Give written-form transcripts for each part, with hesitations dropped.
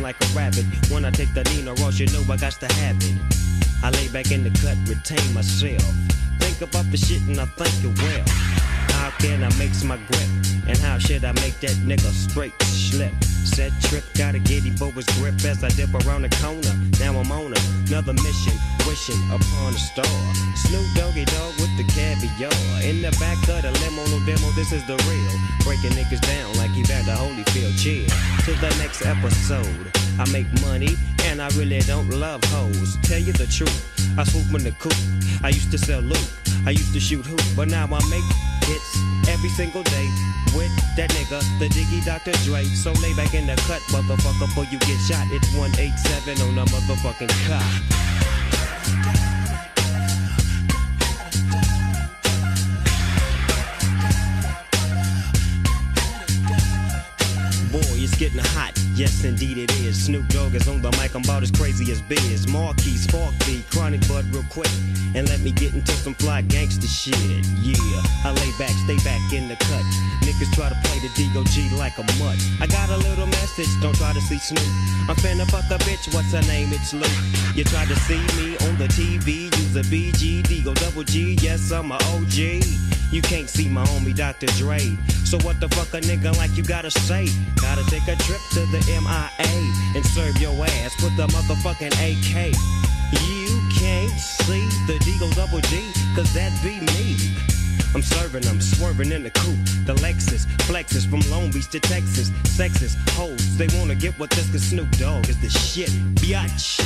like a rabbit. When I take the Nina Ross, you know I got to have it. I lay back in the cut, retain myself. Think about the shit and I think it well. How can I make my grip? And how should I make that nigga straight slip? Set trip, gotta get him for his grip as I dip around the corner. Now I'm on another mission, wishing upon a star. Snoop Doggy Dogg with the caviar. In the back of the limo, no demo, this is the real. Breaking niggas down like Evander Holyfield. Cheer to the next episode. I make money and I really don't love hoes. Tell you the truth, I swoop in the coop. I used to sell loot, I used to shoot hoop, but now I make hits every single day with that nigga, the Diggy Dr. Dre. So lay back in the cut, motherfucker, before you get shot. It's 187 on the motherfucking cop. Boy, it's getting hot, yes indeed it is. Snoop Dogg is on the mic, I'm about as crazy as Biz. Marquis, Spark B, Chronic Bud real quick. And let me get into some fly gangster shit. Yeah, I lay back, stay back in the cut. Niggas try to play the D.O.G. like a mutt. I got a little message, don't try to see Snoop. I'm finna fuck a bitch, what's her name? It's Luke. You try to see me on the TV, use a BG, D-O-double-G, yes I'm a OG. You can't see my homie Dr. Dre. So what the fuck a nigga like you gotta say? Gotta take a trip to the MIA and serve your ass with the motherfucking AK. You can't see the D-O-double-G, cause that be me. I'm serving, I'm swerving in the coupe. The Lexus flexes from Long Beach to Texas. Sexist hoes, they wanna get with this cause Snoop Dogg is the shit, biatch.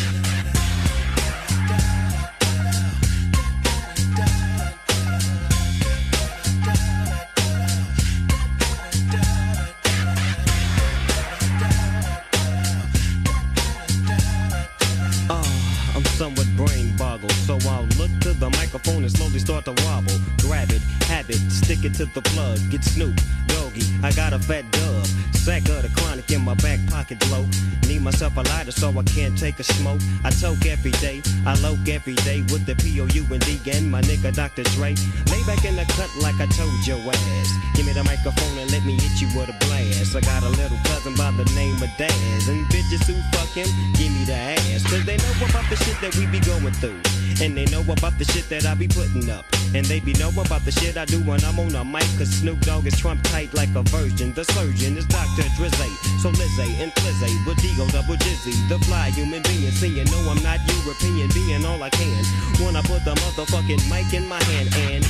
Somewhat brain boggled, so I'll look to the microphone and slowly start to wobble. Grab it, have it, stick it to the plug. Get Snoop, Doggy, I got a fat dub. Sack of the chronic in my back pocket blow. Need myself a lighter so I can't take a smoke. I toke every day, I loke every day with the P-O-U-N-D and my nigga Dr. Dre. Lay back in the cut like I told your ass. Give me the microphone and let me hit you with a blast. I got a little cousin by the name of Daz, and bitches who fuck him, give me the ass. Cause they know about the shit that we be going through, and they know about the shit that I be putting up, and they be know about the shit I do when I'm on the mic. Cause Snoop Dogg is Trump tight like a virgin. The surgeon is Dr. Drizzy, so Lizzie and Flizzy with D-O-double-Jizzy, the fly human being. See, you know I'm not European, being all I can when I put the motherfucking mic in my hand. And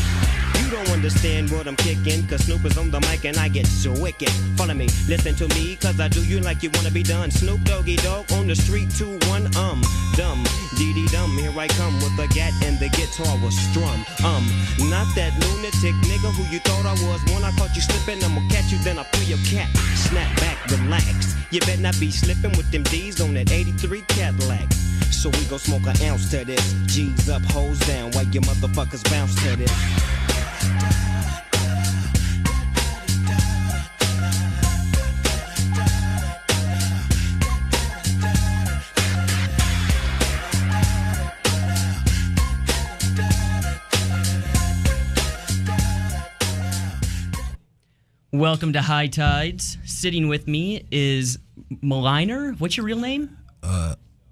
you don't understand what I'm kicking, cause Snoop is on the mic and I get so wicked. Follow me, listen to me, cause I do you like you wanna be done. Snoop Doggy Dogg on the street, 2-1, dumb, dee-dee-dum. Here I come with the gat and the guitar was strum. Not that lunatic nigga who you thought I was. When I caught you slipping, I'ma catch you, then I pull your cat. Snap back, relax. You better not be slipping with them D's on that 83 Cadillac. So we gon' smoke an ounce to this. G's up, hoes down, while you motherfuckers bounce to this. Welcome to High Tides. Sitting with me is Maliner. What's your real name?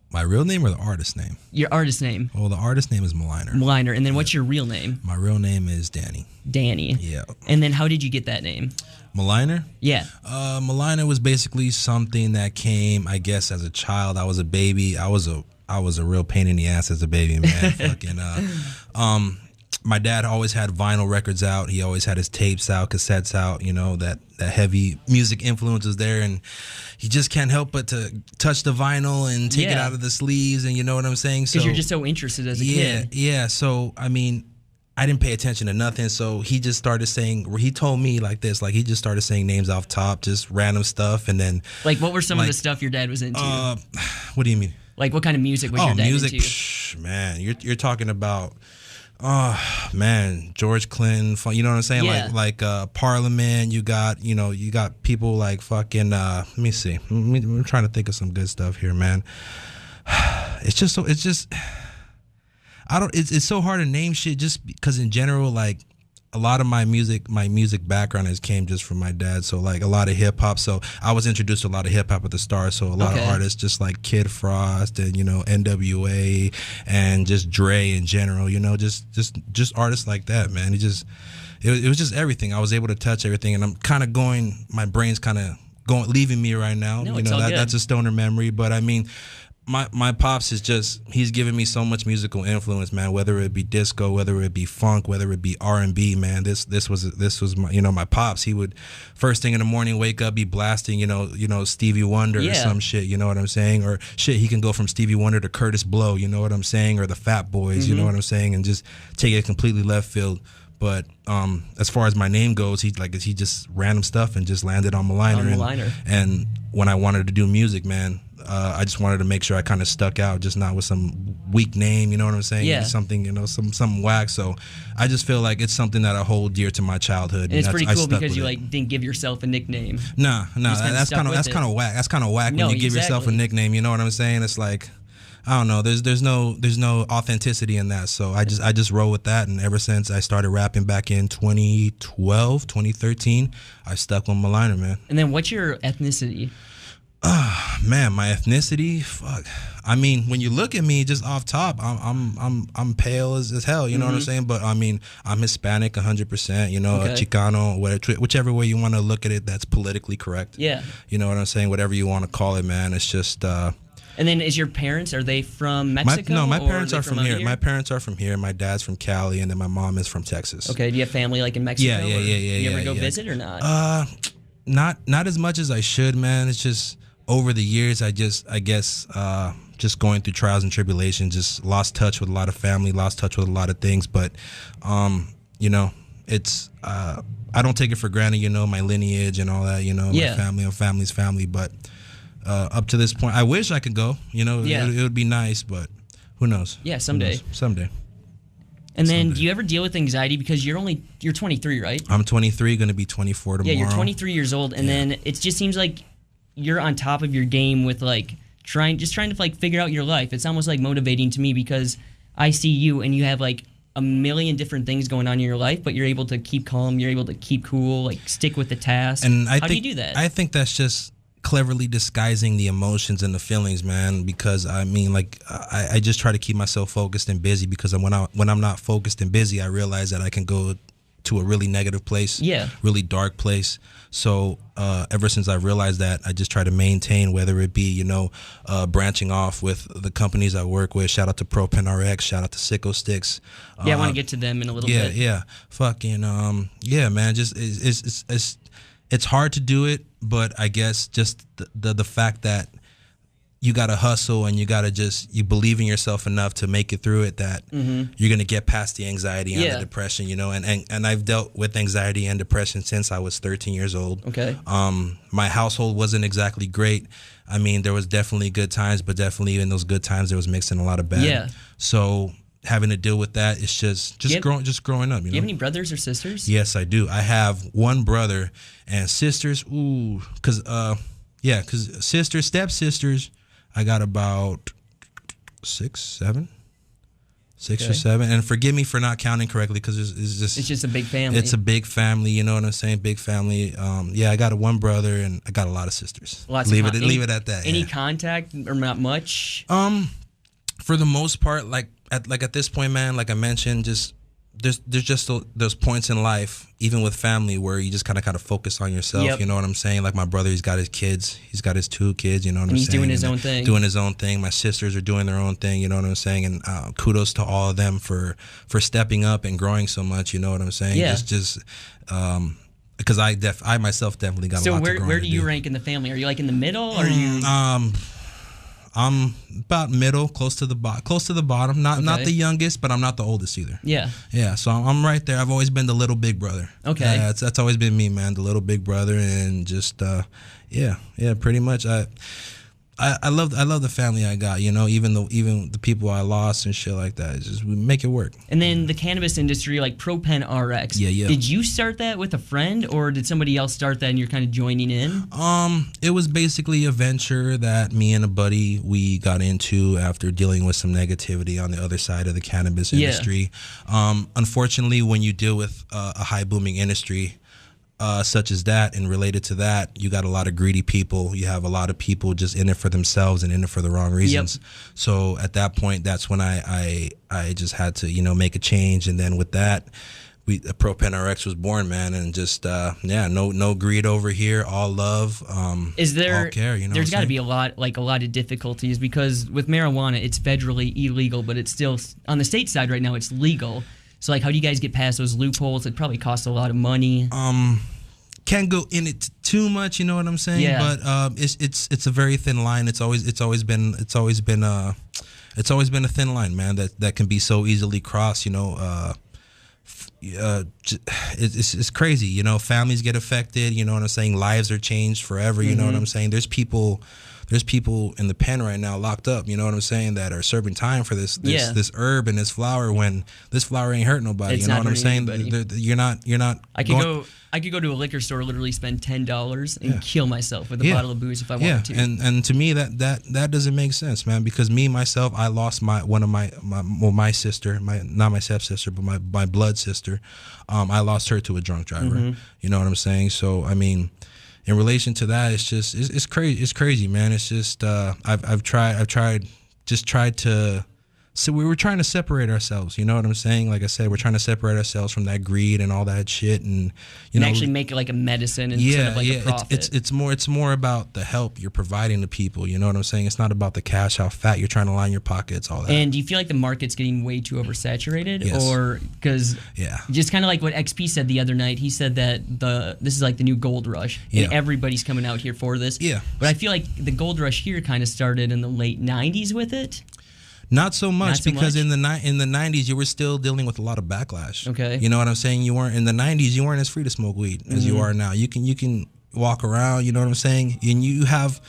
My real name or the artist name? Your artist name. Well, the artist name is Maliner. Maliner. And then what's your real name? My real name is Danny. Danny. Yeah. And then how did you get that name? Maliner? Yeah. Maliner was basically something that came, I guess, as a child. I was a baby. I was a real pain in the ass as a baby, man. Fucking my dad always had vinyl records out. He always had his tapes out, cassettes out, you know, that heavy music influence was there, and he just can't help but to touch the vinyl and take it out of the sleeves, and you know what I'm saying? Because you're just so interested as a kid. Yeah. So, I mean, I didn't pay attention to nothing, so he just started saying, he told me like this, like he just started saying names off top, just random stuff, and then... Like, what were some of the stuff your dad was into? What do you mean? Like, what kind of music was your dad into? Music, man, you're talking about... Oh man, George Clinton, you know what I'm saying? Yeah. Like Parliament. You got people like fucking. Let me see. I'm trying to think of some good stuff here, man. It's so hard to name shit just because in general, like a lot of my music background has came just from my dad. So like a lot of hip hop. So I was introduced to a lot of hip hop at the start. So a lot of artists just like Kid Frost and NWA and just Dre in general. Just artists like that, man. It was just everything. I was able to touch everything, and I'm kind of going. My brain's kind of leaving me right now. No, it's all good. That's a stoner memory, but I mean. My pops he's given me so much musical influence, man, whether it be disco, whether it be funk, whether it be R&B, man. This was my, my pops. He would first thing in the morning wake up, be blasting, Stevie Wonder or some shit, you know what I'm saying? Or shit, he can go from Stevie Wonder to Curtis Blow, you know what I'm saying? Or the Fat Boys, you know what I'm saying? And just take it completely left field. But as far as my name goes, he just random stuff and just landed on Maliner. And when I wanted to do music, man, I just wanted to make sure I kind of stuck out, just not with some weak name, you know what I'm saying? Yeah. Something, something whack. So I just feel like it's something that I hold dear to my childhood. And it's pretty cool because you didn't give yourself a nickname. Nah, that's kind of whack. That's kind of whack when you give yourself a nickname. You know what I'm saying? It's like, I don't know. There's no authenticity in that. So I just roll with that. And ever since I started rapping back in 2013, I stuck with Maliner, man. And then what's your ethnicity? Man, my ethnicity, fuck. I mean, when you look at me just off top, I'm pale as hell, you know what I'm saying? But I mean, I'm Hispanic 100%, Chicano, whichever way you want to look at it, that's politically correct. Yeah. You know what I'm saying? Whatever you want to call it, man. It's just And then are they from Mexico? My parents are from here. My parents are from here. My dad's from Cali, and then my mom is from Texas. Okay, do you have family like in Mexico? Yeah. You ever go visit or not? Not as much as I should, man. It's just over the years, I guess, just going through trials and tribulations, just lost touch with a lot of family, lost touch with a lot of things. But, it's I don't take it for granted, my lineage and all that, my family, and family's family. But up to this point, I wish I could go. It would be nice, but who knows? Yeah, someday. Someday. And then, do you ever deal with anxiety because you're 23, right? I'm 23, going to be 24 tomorrow. Yeah, you're 23 years old, and then it just seems like you're on top of your game with like trying to like figure out your life. It's almost like motivating to me because I see you and you have like a million different things going on in your life, but you're able to keep calm, you're able to keep cool, like stick with the task. And How do you do that? I think that's just cleverly disguising the emotions and the feelings, man, because I mean, like, I just try to keep myself focused and busy, because when I'm not focused and busy, I realize that I can go to a really negative place, really dark place. So ever since I realized that, I just try to maintain, whether it be, branching off with the companies I work with. Shout out to ProPen RX, shout out to Sicko Sticks. I want to get to them in a little bit. Yeah, fucking, man, just it's hard to do it, but I guess just the fact that you gotta hustle and you believe in yourself enough to make it through it, that you're gonna get past the anxiety and the depression, and I've dealt with anxiety and depression since I was 13 years old. Okay. My household wasn't exactly great. I mean, there was definitely good times, but definitely in those good times there was mixed in a lot of bad. Yeah. So having to deal with that, it's just growing up. Do you have any brothers or sisters? Yes, I do. I have one brother, and sisters. Ooh, because stepsisters, I got about six or seven. And forgive me for not counting correctly, because it's just a big family. It's a big family, you know what I'm saying? Big family. I got one brother and I got a lot of sisters. Leave it at that. Any contact or not much? For the most part, like at this point, man, like I mentioned, just there's just those points in life, even with family, where you just kind of focus on yourself. Yep. You know what I'm saying? Like my brother, he's got his kids. He's got his 2 kids. You know what I'm saying? He's doing his own thing. Doing his own thing. My sisters are doing their own thing. You know what I'm saying? And kudos to all of them for stepping up and growing so much. You know what I'm saying? Yeah. Because I myself definitely got a lot to grow. So where do you rank in the family? Are you like in the middle? Or are you? I'm about middle, close to the bottom. Not the youngest, but I'm not the oldest either. Yeah. Yeah. So I'm right there. I've always been the little big brother. Okay. That's always been me, man. The little big brother, and just pretty much. I love the family I got, even the people I lost and shit like that. It's just we make it work. And then the cannabis industry, like ProPen RX. Yeah. Did you start that with a friend, or did somebody else start that and you're kind of joining in? It was basically a venture that me and a buddy we got into after dealing with some negativity on the other side of the cannabis industry. Unfortunately, when you deal with a high booming industry such as that, and related to that, you got a lot of greedy people. You have a lot of people just in it for themselves and in it for the wrong reasons. So at that point, that's when I just had to make a change, and then with that, ProPen RX was born, man, and just no greed over here, all love. Is there? All care, there's got to be a lot of difficulties, because with marijuana, it's federally illegal, but it's still on the state side right now. It's legal. So, like, how do you guys get past those loopholes? It probably costs a lot of money. Can't go in it too much, you know what I'm saying? Yeah. But it's a very thin line. It's always been a thin line, man. That can be so easily crossed. It's crazy. Families get affected. You know what I'm saying? Lives are changed forever. You know what I'm saying? There's people in the pen right now locked up, you know what I'm saying, that are serving time for this herb and this flower, when this flower ain't hurt nobody. It's you know not what I'm saying? anybody. You're not. I could go to a liquor store, literally spend $10 and kill myself with a bottle of booze if I wanted to. And to me that doesn't make sense, man. Because me myself, I lost my sister, not my stepsister, but my blood sister. I lost her to a drunk driver. You know what I'm saying? So I mean, in relation to that, it's crazy. It's crazy, man. It's just I've tried to. So we were trying to separate ourselves. You know what I'm saying? Like I said, we're trying to separate ourselves from that greed and all that shit, and actually make it like a medicine instead of like a profit. It's more about the help you're providing to people. You know what I'm saying? It's not about the cash, how fat you're trying to line your pockets, all that. And do you feel like the market's getting way too oversaturated, Yes. or because just kind of like what XP said the other night? He said that this is like the new gold rush, and everybody's coming out here for this. Yeah. But I feel like the gold rush here kind of started in the late '90s with it. Not so much, because in the 90s you were still dealing with a lot of backlash. Okay. You know what I'm saying? You weren't in the 90s. You weren't as free to smoke weed as you are now. You can walk around. You know what I'm saying? And you have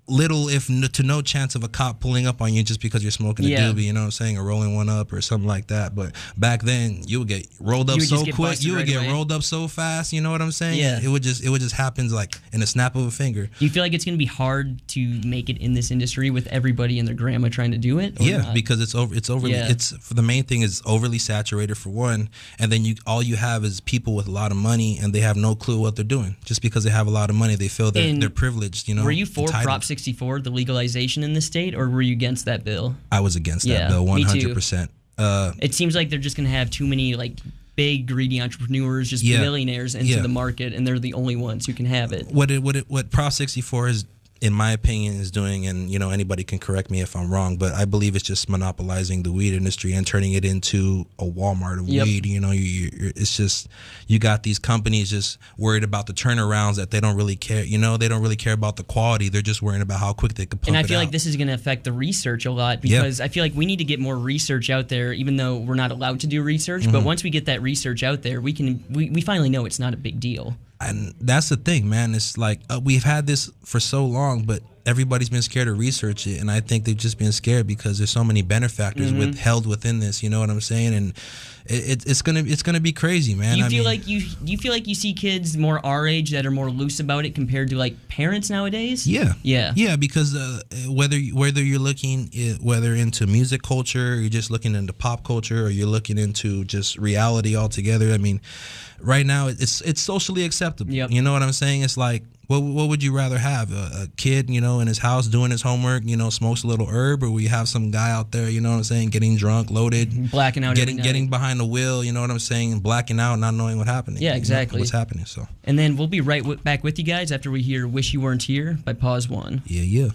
little, if to no chance of a cop pulling up on you just because you're smoking a doobie, you know what I'm saying, or rolling one up or something like that. But back then, you would get rolled up so quick, you would get rolled up so fast. You know what I'm saying? Yeah. It would just happen like in a snap of a finger. Do you feel like it's going to be hard to make it in this industry with everybody and their grandma trying to do it? Yeah, because it's overly. Yeah. The main thing is overly saturated for one, and then all you have is people with a lot of money and they have no clue what they're doing. Just because they have a lot of money, they feel they're privileged. Were you for Prop 64, the legalization in the state, or were you against that bill? I was against that bill 100%. It seems like they're just going to have too many like big greedy entrepreneurs, just millionaires into the market, and they're the only ones who can have it. What Prop 64 is, in my opinion, is doing, and anybody can correct me if I'm wrong, but I believe it's just monopolizing the weed industry and turning it into a Walmart of weed. It's just, you got these companies just worried about the turnarounds, that they don't really care. They don't really care about the quality. They're just worrying about how quick they can pump it out. And I feel like this is going to affect the research a lot, because I feel like we need to get more research out there, even though we're not allowed to do research. But once we get that research out there, we finally know it's not a big deal. And that's the thing, man. It's like we've had this for so long, but everybody's been scared to research it, and I think they've just been scared because there's so many benefactors held within this. You know what I'm saying? And it's gonna be crazy, man. Do you feel like you see kids more our age that are more loose about it compared to like parents nowadays? Yeah. Because whether you're looking into music culture, or you're just looking into pop culture, or you're looking into just reality altogether. I mean, right now it's socially acceptable. Yep. You know what I'm saying? It's like, what would you rather have? A kid, in his house doing his homework, smokes a little herb, or we have some guy out there, you know what I'm saying, getting drunk, loaded, blacking out, getting behind the wheel, you know what I'm saying, blacking out, not knowing what's happening. Yeah, exactly. What's happening? So. And then we'll be right back with you guys after we hear "Wish You Weren't Here" by Pause One. Yeah.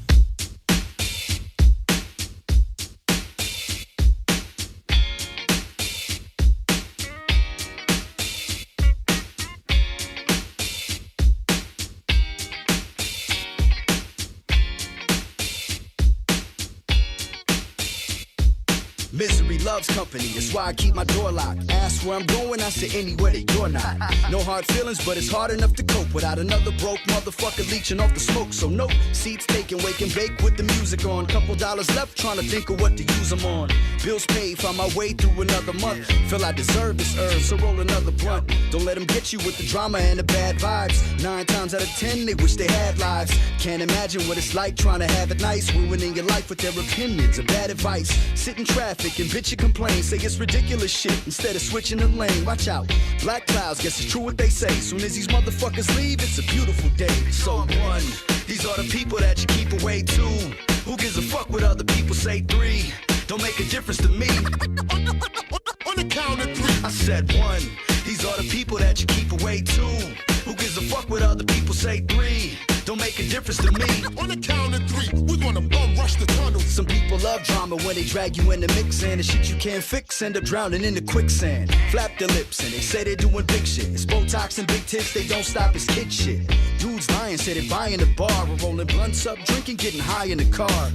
Misery loves company, that's why I keep my door locked. Ask where I'm going, I say anywhere that you're not. No hard feelings, but it's hard enough to cope without another broke motherfucker leeching off the smoke. So no seats taken, wake and bake with the music on. Couple dollars left, trying to think of what to use them on. Bills paid, find my way through another month. Feel I deserve this herb, so roll another blunt. Don't let them get you with the drama and the bad vibes. 9 times out of 10, they wish they had lives. Can't imagine what it's like trying to have it nice, ruining your life with their opinions and bad advice. Sit in traffic and bitch you complain, say it's ridiculous shit instead of switching the lane. Watch out, black clouds, guess it's true what they say. Soon as these motherfuckers leave, it's a beautiful day. So one, these are the people that you keep away. 2, who gives a fuck what other people say? 3, don't make a difference to me. On the count of 3, I said 1, these are the people that you keep away. 2, who gives a fuck what other people say? 3, don't make a difference to me. On the count of 3, we're gonna bum rush the tunnel. Some people love drama when they drag you in the mix, and the shit you can't fix end up drowning in the quicksand. Flap their lips and they say they're doing big shit. It's Botox and big tits, they don't stop, it's kid shit. Dudes lying, say they buying the bar, we're rolling blunts up, drinking, getting high in the car.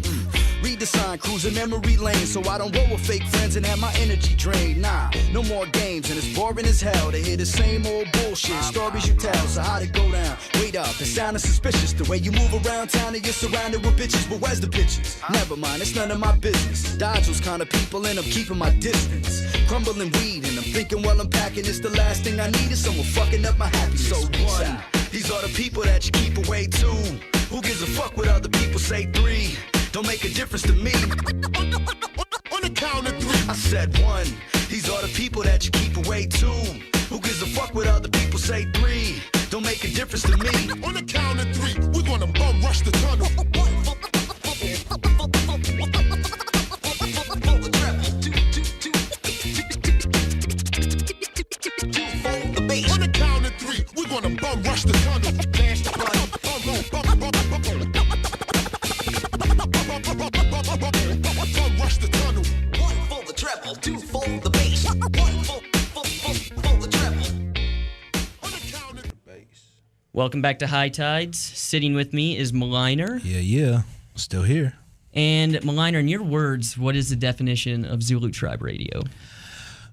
Read the sign, cruising memory lane, so I don't roll with fake friends and have my energy drained. Nah, no more games, and it's boring as hell to hear the same old bullshit. Stories you tell, so how'd it go down? Wait up, it sounded suspicious the way you move around town and you're surrounded with bitches. But where's the bitches? Never mind, it's none of my business. Dodge those kind of people and I'm keeping my distance. Crumbling weed and I'm thinking while I'm packing, it's the last thing I need is someone fucking up my happiness. So 1, these are the people that you keep away. 2, who gives a fuck what other people say? 3, don't make a difference to me. On the count of 3, I said 1, these are the people that you keep away. 2, who gives a fuck what other people say? 3, don't make a difference to me. On the count of 3, we're gonna bum rush the tunnel. On the count of 3, we're gonna bum rush the tunnel. Bum rush the tunnel. 1 for the treble, 2 for the bass. 1 for the treble. On the count of bass. Welcome back to High Tides. Sitting with me is Maliner. Yeah. Still here. And Maliner, in your words, what is the definition of Zulu Tribe Radio?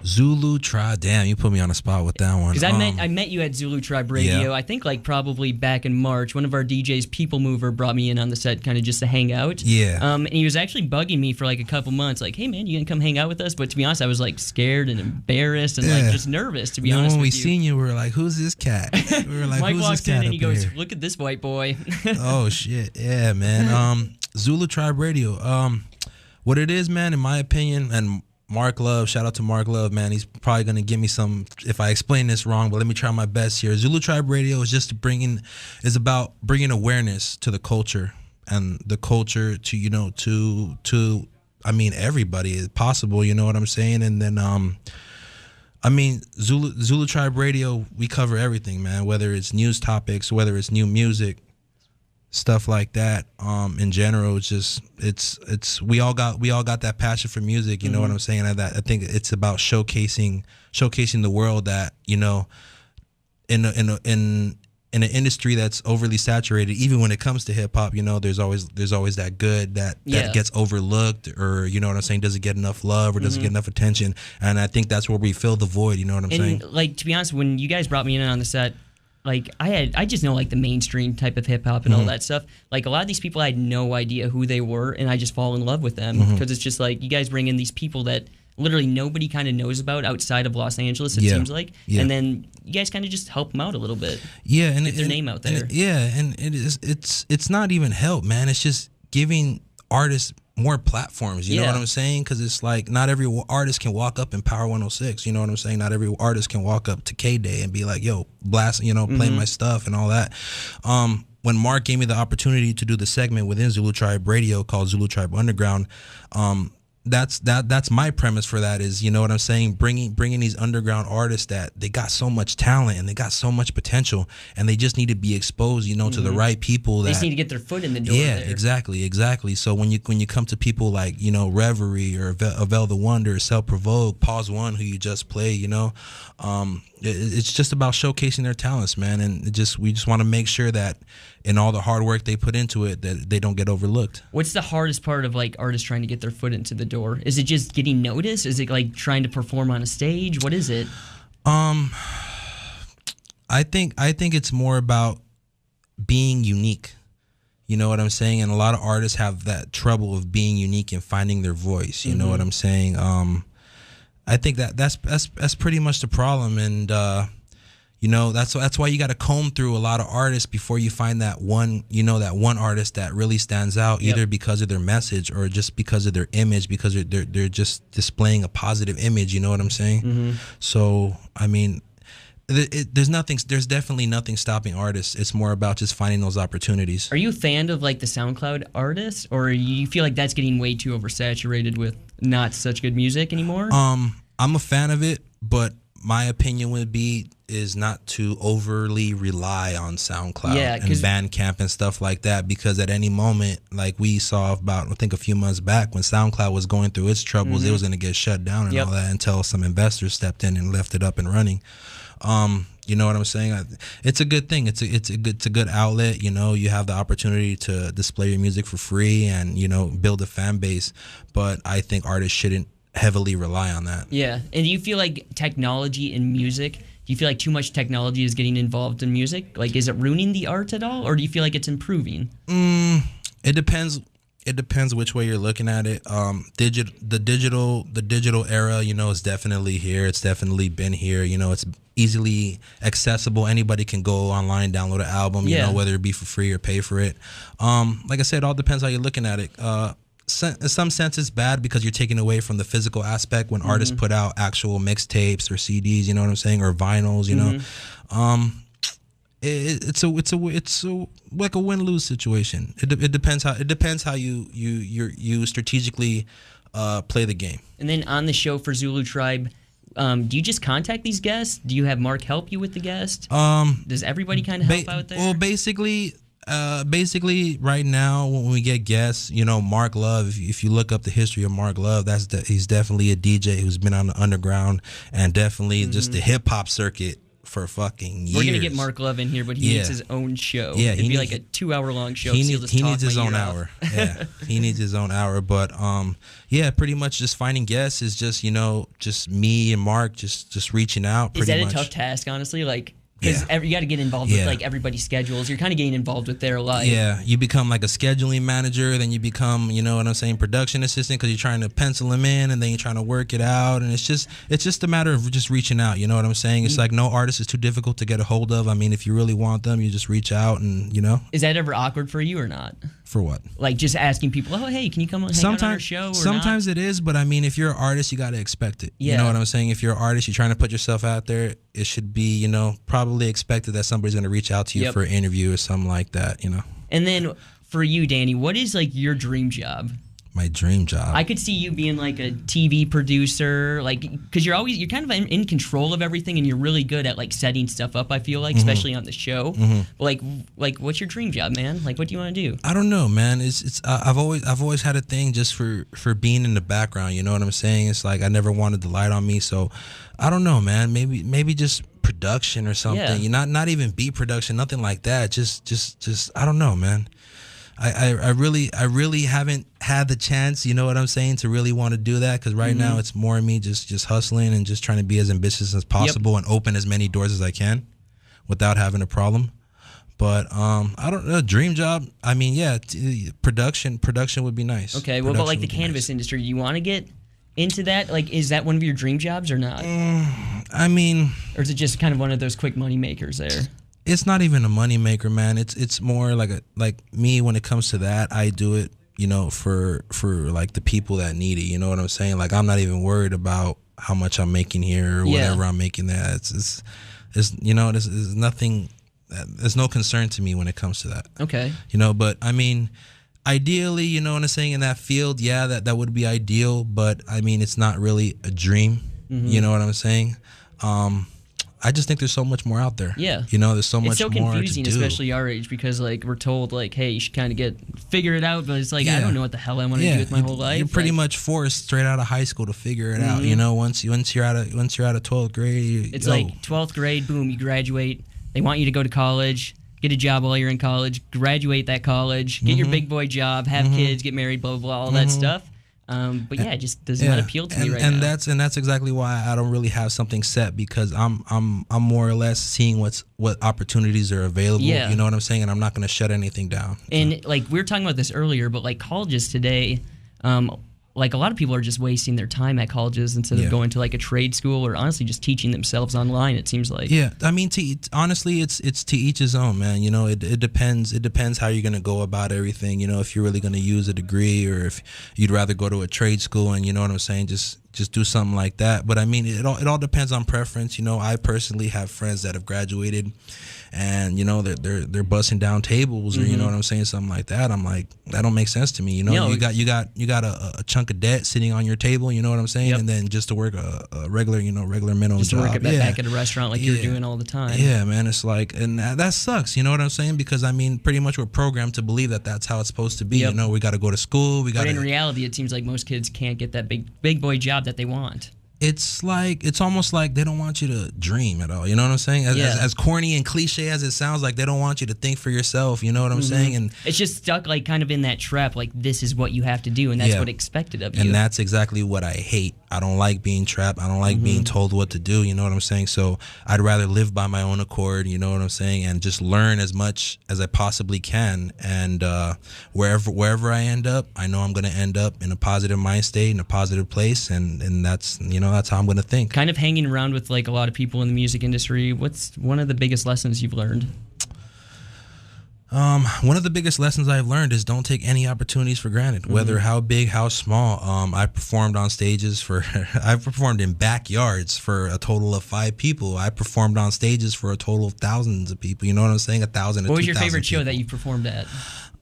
Zulu Tribe. Damn, you put me on the spot with that one. Because I met you at Zulu Tribe Radio, I think like probably back in March. One of our DJs, People Mover, brought me in on the set kind of just to hang out. Yeah. And he was actually bugging me for like a couple months, like, hey man, you gonna come hang out with us? But to be honest, I was like scared and embarrassed and like just nervous, to be honest when with we you. seen you, we were like, who's this cat? We were like, Mike who's walks this cat in and he up goes, here? look at this white boy. Oh shit. Yeah, man. Zulu Tribe Radio. What it is, man, in my opinion, and Mark Love, shout out to Mark Love, man. He's probably gonna give me some if I explain this wrong, but let me try my best here. Zulu Tribe Radio is just about bringing awareness to the culture and the culture to to I mean everybody is possible. You know what I'm saying? And then I mean Zulu Tribe Radio, we cover everything, man. Whether it's news topics, whether it's new music, stuff like that. In general, it's just it's we all got that passion for music. You know what I'm saying? I think it's about showcasing the world that, you know, in an industry that's overly saturated. Even when it comes to hip hop, you know, there's always that good that gets overlooked, or you know what I'm saying, doesn't get enough love or doesn't get enough attention. And I think that's where we fill the void. You know what I'm saying? Like, to be honest, when you guys brought me in on the set, like I just know like the mainstream type of hip hop and all that stuff. Like a lot of these people, I had no idea who they were, and I just fall in love with them because it's just like you guys bring in these people that literally nobody kind of knows about outside of Los Angeles. It seems like, and then you guys kind of just help them out a little bit. Yeah, and get their name out there. And it's not even help, man. It's just giving artists more platforms, you know what I'm saying? Because it's like not every artist can walk up in Power 106, you know what I'm saying? Not every artist can walk up to K-Day and be like, yo, blast, you know, play my stuff and all that. When Mark gave me the opportunity to do the segment within Zulu Tribe Radio called Zulu Tribe Underground, that's my premise for that is, you know what I'm saying, bringing these underground artists that they got so much talent and they got so much potential and they just need to be exposed, you know, to the right people. They just need to get their foot in the door. Yeah, there. exactly. So when you come to people like, you know, Reverie or Avel the Wonder, Self Provoke, Pause One, who you just played, you know, it's just about showcasing their talents, man. And we just want to make sure that and all the hard work they put into it, that they don't get overlooked. What's the hardest part of like artists trying to get their foot into the door? Is it just getting noticed? Is it like trying to perform on a stage? What is it? I think it's more about being unique. You know what I'm saying? And a lot of artists have that trouble of being unique and finding their voice. You know what I'm saying? I think that's pretty much the problem, and you know, that's why you got to comb through a lot of artists before you find that one, you know, that one artist that really stands out, either because of their message or just because of their image, because they're just displaying a positive image. You know what I'm saying? So I mean, there's definitely nothing stopping artists. It's more about just finding those opportunities. Are you a fan of like the SoundCloud artists, or you feel like that's getting way too oversaturated with not such good music anymore? I'm a fan of it, but my opinion would be is not to overly rely on SoundCloud and Bandcamp and stuff like that, because at any moment, like we saw about, I think a few months back, when SoundCloud was going through its troubles, it was going to get shut down and all that, until some investors stepped in and left it up and running. You know what I'm saying? It's a good thing. It's a good outlet. You know, you have the opportunity to display your music for free and, you know, build a fan base. But I think artists shouldn't heavily rely on that. Yeah. And do you feel like technology in music, do you feel like too much technology is getting involved in music? Like, is it ruining the art at all, or do you feel like it's improving? It depends. It depends which way you're looking at it. The digital era, you know, is definitely here. It's definitely been here. You know, it's easily accessible. Anybody can go online, download an album, you know, whether it be for free or pay for it. Like I said, it all depends how you're looking at it. In some sense, it's bad because you're taking away from the physical aspect when artists put out actual mixtapes or CDs, you know what I'm saying, or vinyls, you know. It's like a win-lose situation. It depends how you strategically play the game. And then on the show for Zulu Tribe, do you just contact these guests? Do you have Mark help you with the guest? Does everybody kind of help out there? Well, basically right now when we get guests, you know, Mark Love, if you look up the history of Mark Love, he's definitely a DJ who's been on the underground and definitely just the hip-hop circuit for fucking years. We're gonna get Mark Love in here, but he needs his own show. Yeah, it'd be like a 2-hour-long show. He needs his own hour. Yeah, he needs his own hour. But yeah, pretty much just finding guests is just, you know, just me and Mark just reaching out. Is that a tough task, honestly? Like, because you got to get involved with like everybody's schedules. You're kind of getting involved with their life. Yeah, you become like a scheduling manager, then you become, you know what I'm saying, production assistant, because you're trying to pencil them in, and then you're trying to work it out, and it's just a matter of just reaching out. You know what I'm saying? It's like no artist is too difficult to get a hold of. I mean, if you really want them, you just reach out, and you know. Is that ever awkward for you or not? For what? Like just asking people, oh hey, can you come hang out on our show? Or sometimes not? It is, but I mean, if you're an artist, you got to expect it. Yeah. You know what I'm saying? If you're an artist, you're trying to put yourself out there. It should be, you know, probably expected that somebody's going to reach out to you for an interview or something like that, you know. And then for you, Danny, what is like your dream job? My dream job. I could see you being like a TV producer, like, because you're kind of in control of everything, and you're really good at like setting stuff up. I feel like, especially on the show. But like, what's your dream job, man? Like, what do you want to do? I don't know, man. I've always had a thing just for being in the background. You know what I'm saying? It's like I never wanted the light on me, so I don't know, man. Maybe just production or something. Yeah. You not even beat production, nothing like that. Just I don't know, man. I really haven't had the chance, you know what I'm saying, to really want to do that, because right now it's more of me just hustling and just trying to be as ambitious as possible and open as many doors as I can without having a problem. But I don't know, dream job. I mean, yeah, production would be nice. Okay, what about like the cannabis industry? Do you want to get into that? Like, is that one of your dream jobs or not? I mean, or is it just kind of one of those quick money makers there? It's not even a money maker, man. It's more like me when it comes to that. I do it, you know, for like the people that need it. You know what I'm saying? Like, I'm not even worried about how much I'm making here or whatever I'm making there. It's you know, there's nothing. There's no concern to me when it comes to that. Okay. You know, but I mean, ideally, you know what I'm saying, in that field, yeah, that would be ideal. But I mean, it's not really a dream. You know what I'm saying? I just think there's so much more out there. Yeah. You know, there's so much more to do. It's so confusing, especially our age, because, like, we're told, like, hey, you should kind of figure it out, but it's like, I don't know what the hell I want to do with my whole life. You're pretty much forced straight out of high school to figure it out, you know, once you're out of 12th grade. It's like 12th grade, boom, you graduate. They want you to go to college. get a job while you're in college, graduate that college, get your big boy job, have kids, get married, blah blah blah, all that stuff. But yeah, it just does not appeal to me right now. And that's exactly why I don't really have something set, because I'm more or less seeing what opportunities are available. Yeah. You know what I'm saying? And I'm not going to shut anything down. And like we were talking about this earlier, but like colleges today, like a lot of people are just wasting their time at colleges instead of going to like a trade school or honestly just teaching themselves online. It seems like. Yeah, I mean, honestly, it's to each his own, man. You know, it depends. It depends how you're gonna go about everything. You know, if you're really gonna use a degree, or if you'd rather go to a trade school, and you know what I'm saying, just do something like that. But I mean, it all depends on preference. You know, I personally have friends that have graduated, and you know they're busting down tables, or you know what I'm saying, something like that. I'm like, that don't make sense to me. You know, you got a chunk of debt sitting on your table. You know what I'm saying, and then just to work a regular minimum just to job. work back at a restaurant like you're doing all the time. Yeah, man, it's like, and that sucks. You know what I'm saying? Because I mean, pretty much we're programmed to believe that that's how it's supposed to be. You know, we got to go to school. But in reality, it seems like most kids can't get that big boy job that they want. It's almost like they don't want you to dream at all. You know what I'm saying? As corny and cliche as it sounds, like they don't want you to think for yourself. You know what I'm saying? And it's just stuck like kind of in that trap. Like this is what you have to do, and that's what expected of you. And that's exactly what I hate. I don't like being trapped. I don't like being told what to do. You know what I'm saying? So I'd rather live by my own accord. You know what I'm saying? And just learn as much as I possibly can. And wherever I end up, I know I'm going to end up in a positive mind state, in a positive place, and that's that's how I'm going to think. Kind of hanging around with like a lot of people in the music industry, what's one of the biggest lessons you've learned? One of the biggest lessons I've learned is don't take any opportunities for granted, whether how big, how small. I performed on stages I've performed in backyards for a total of 5 people. I performed on stages for a total of thousands of people. You know what I'm saying? 1,000 to 2,000 What was your favorite people. show that you performed at?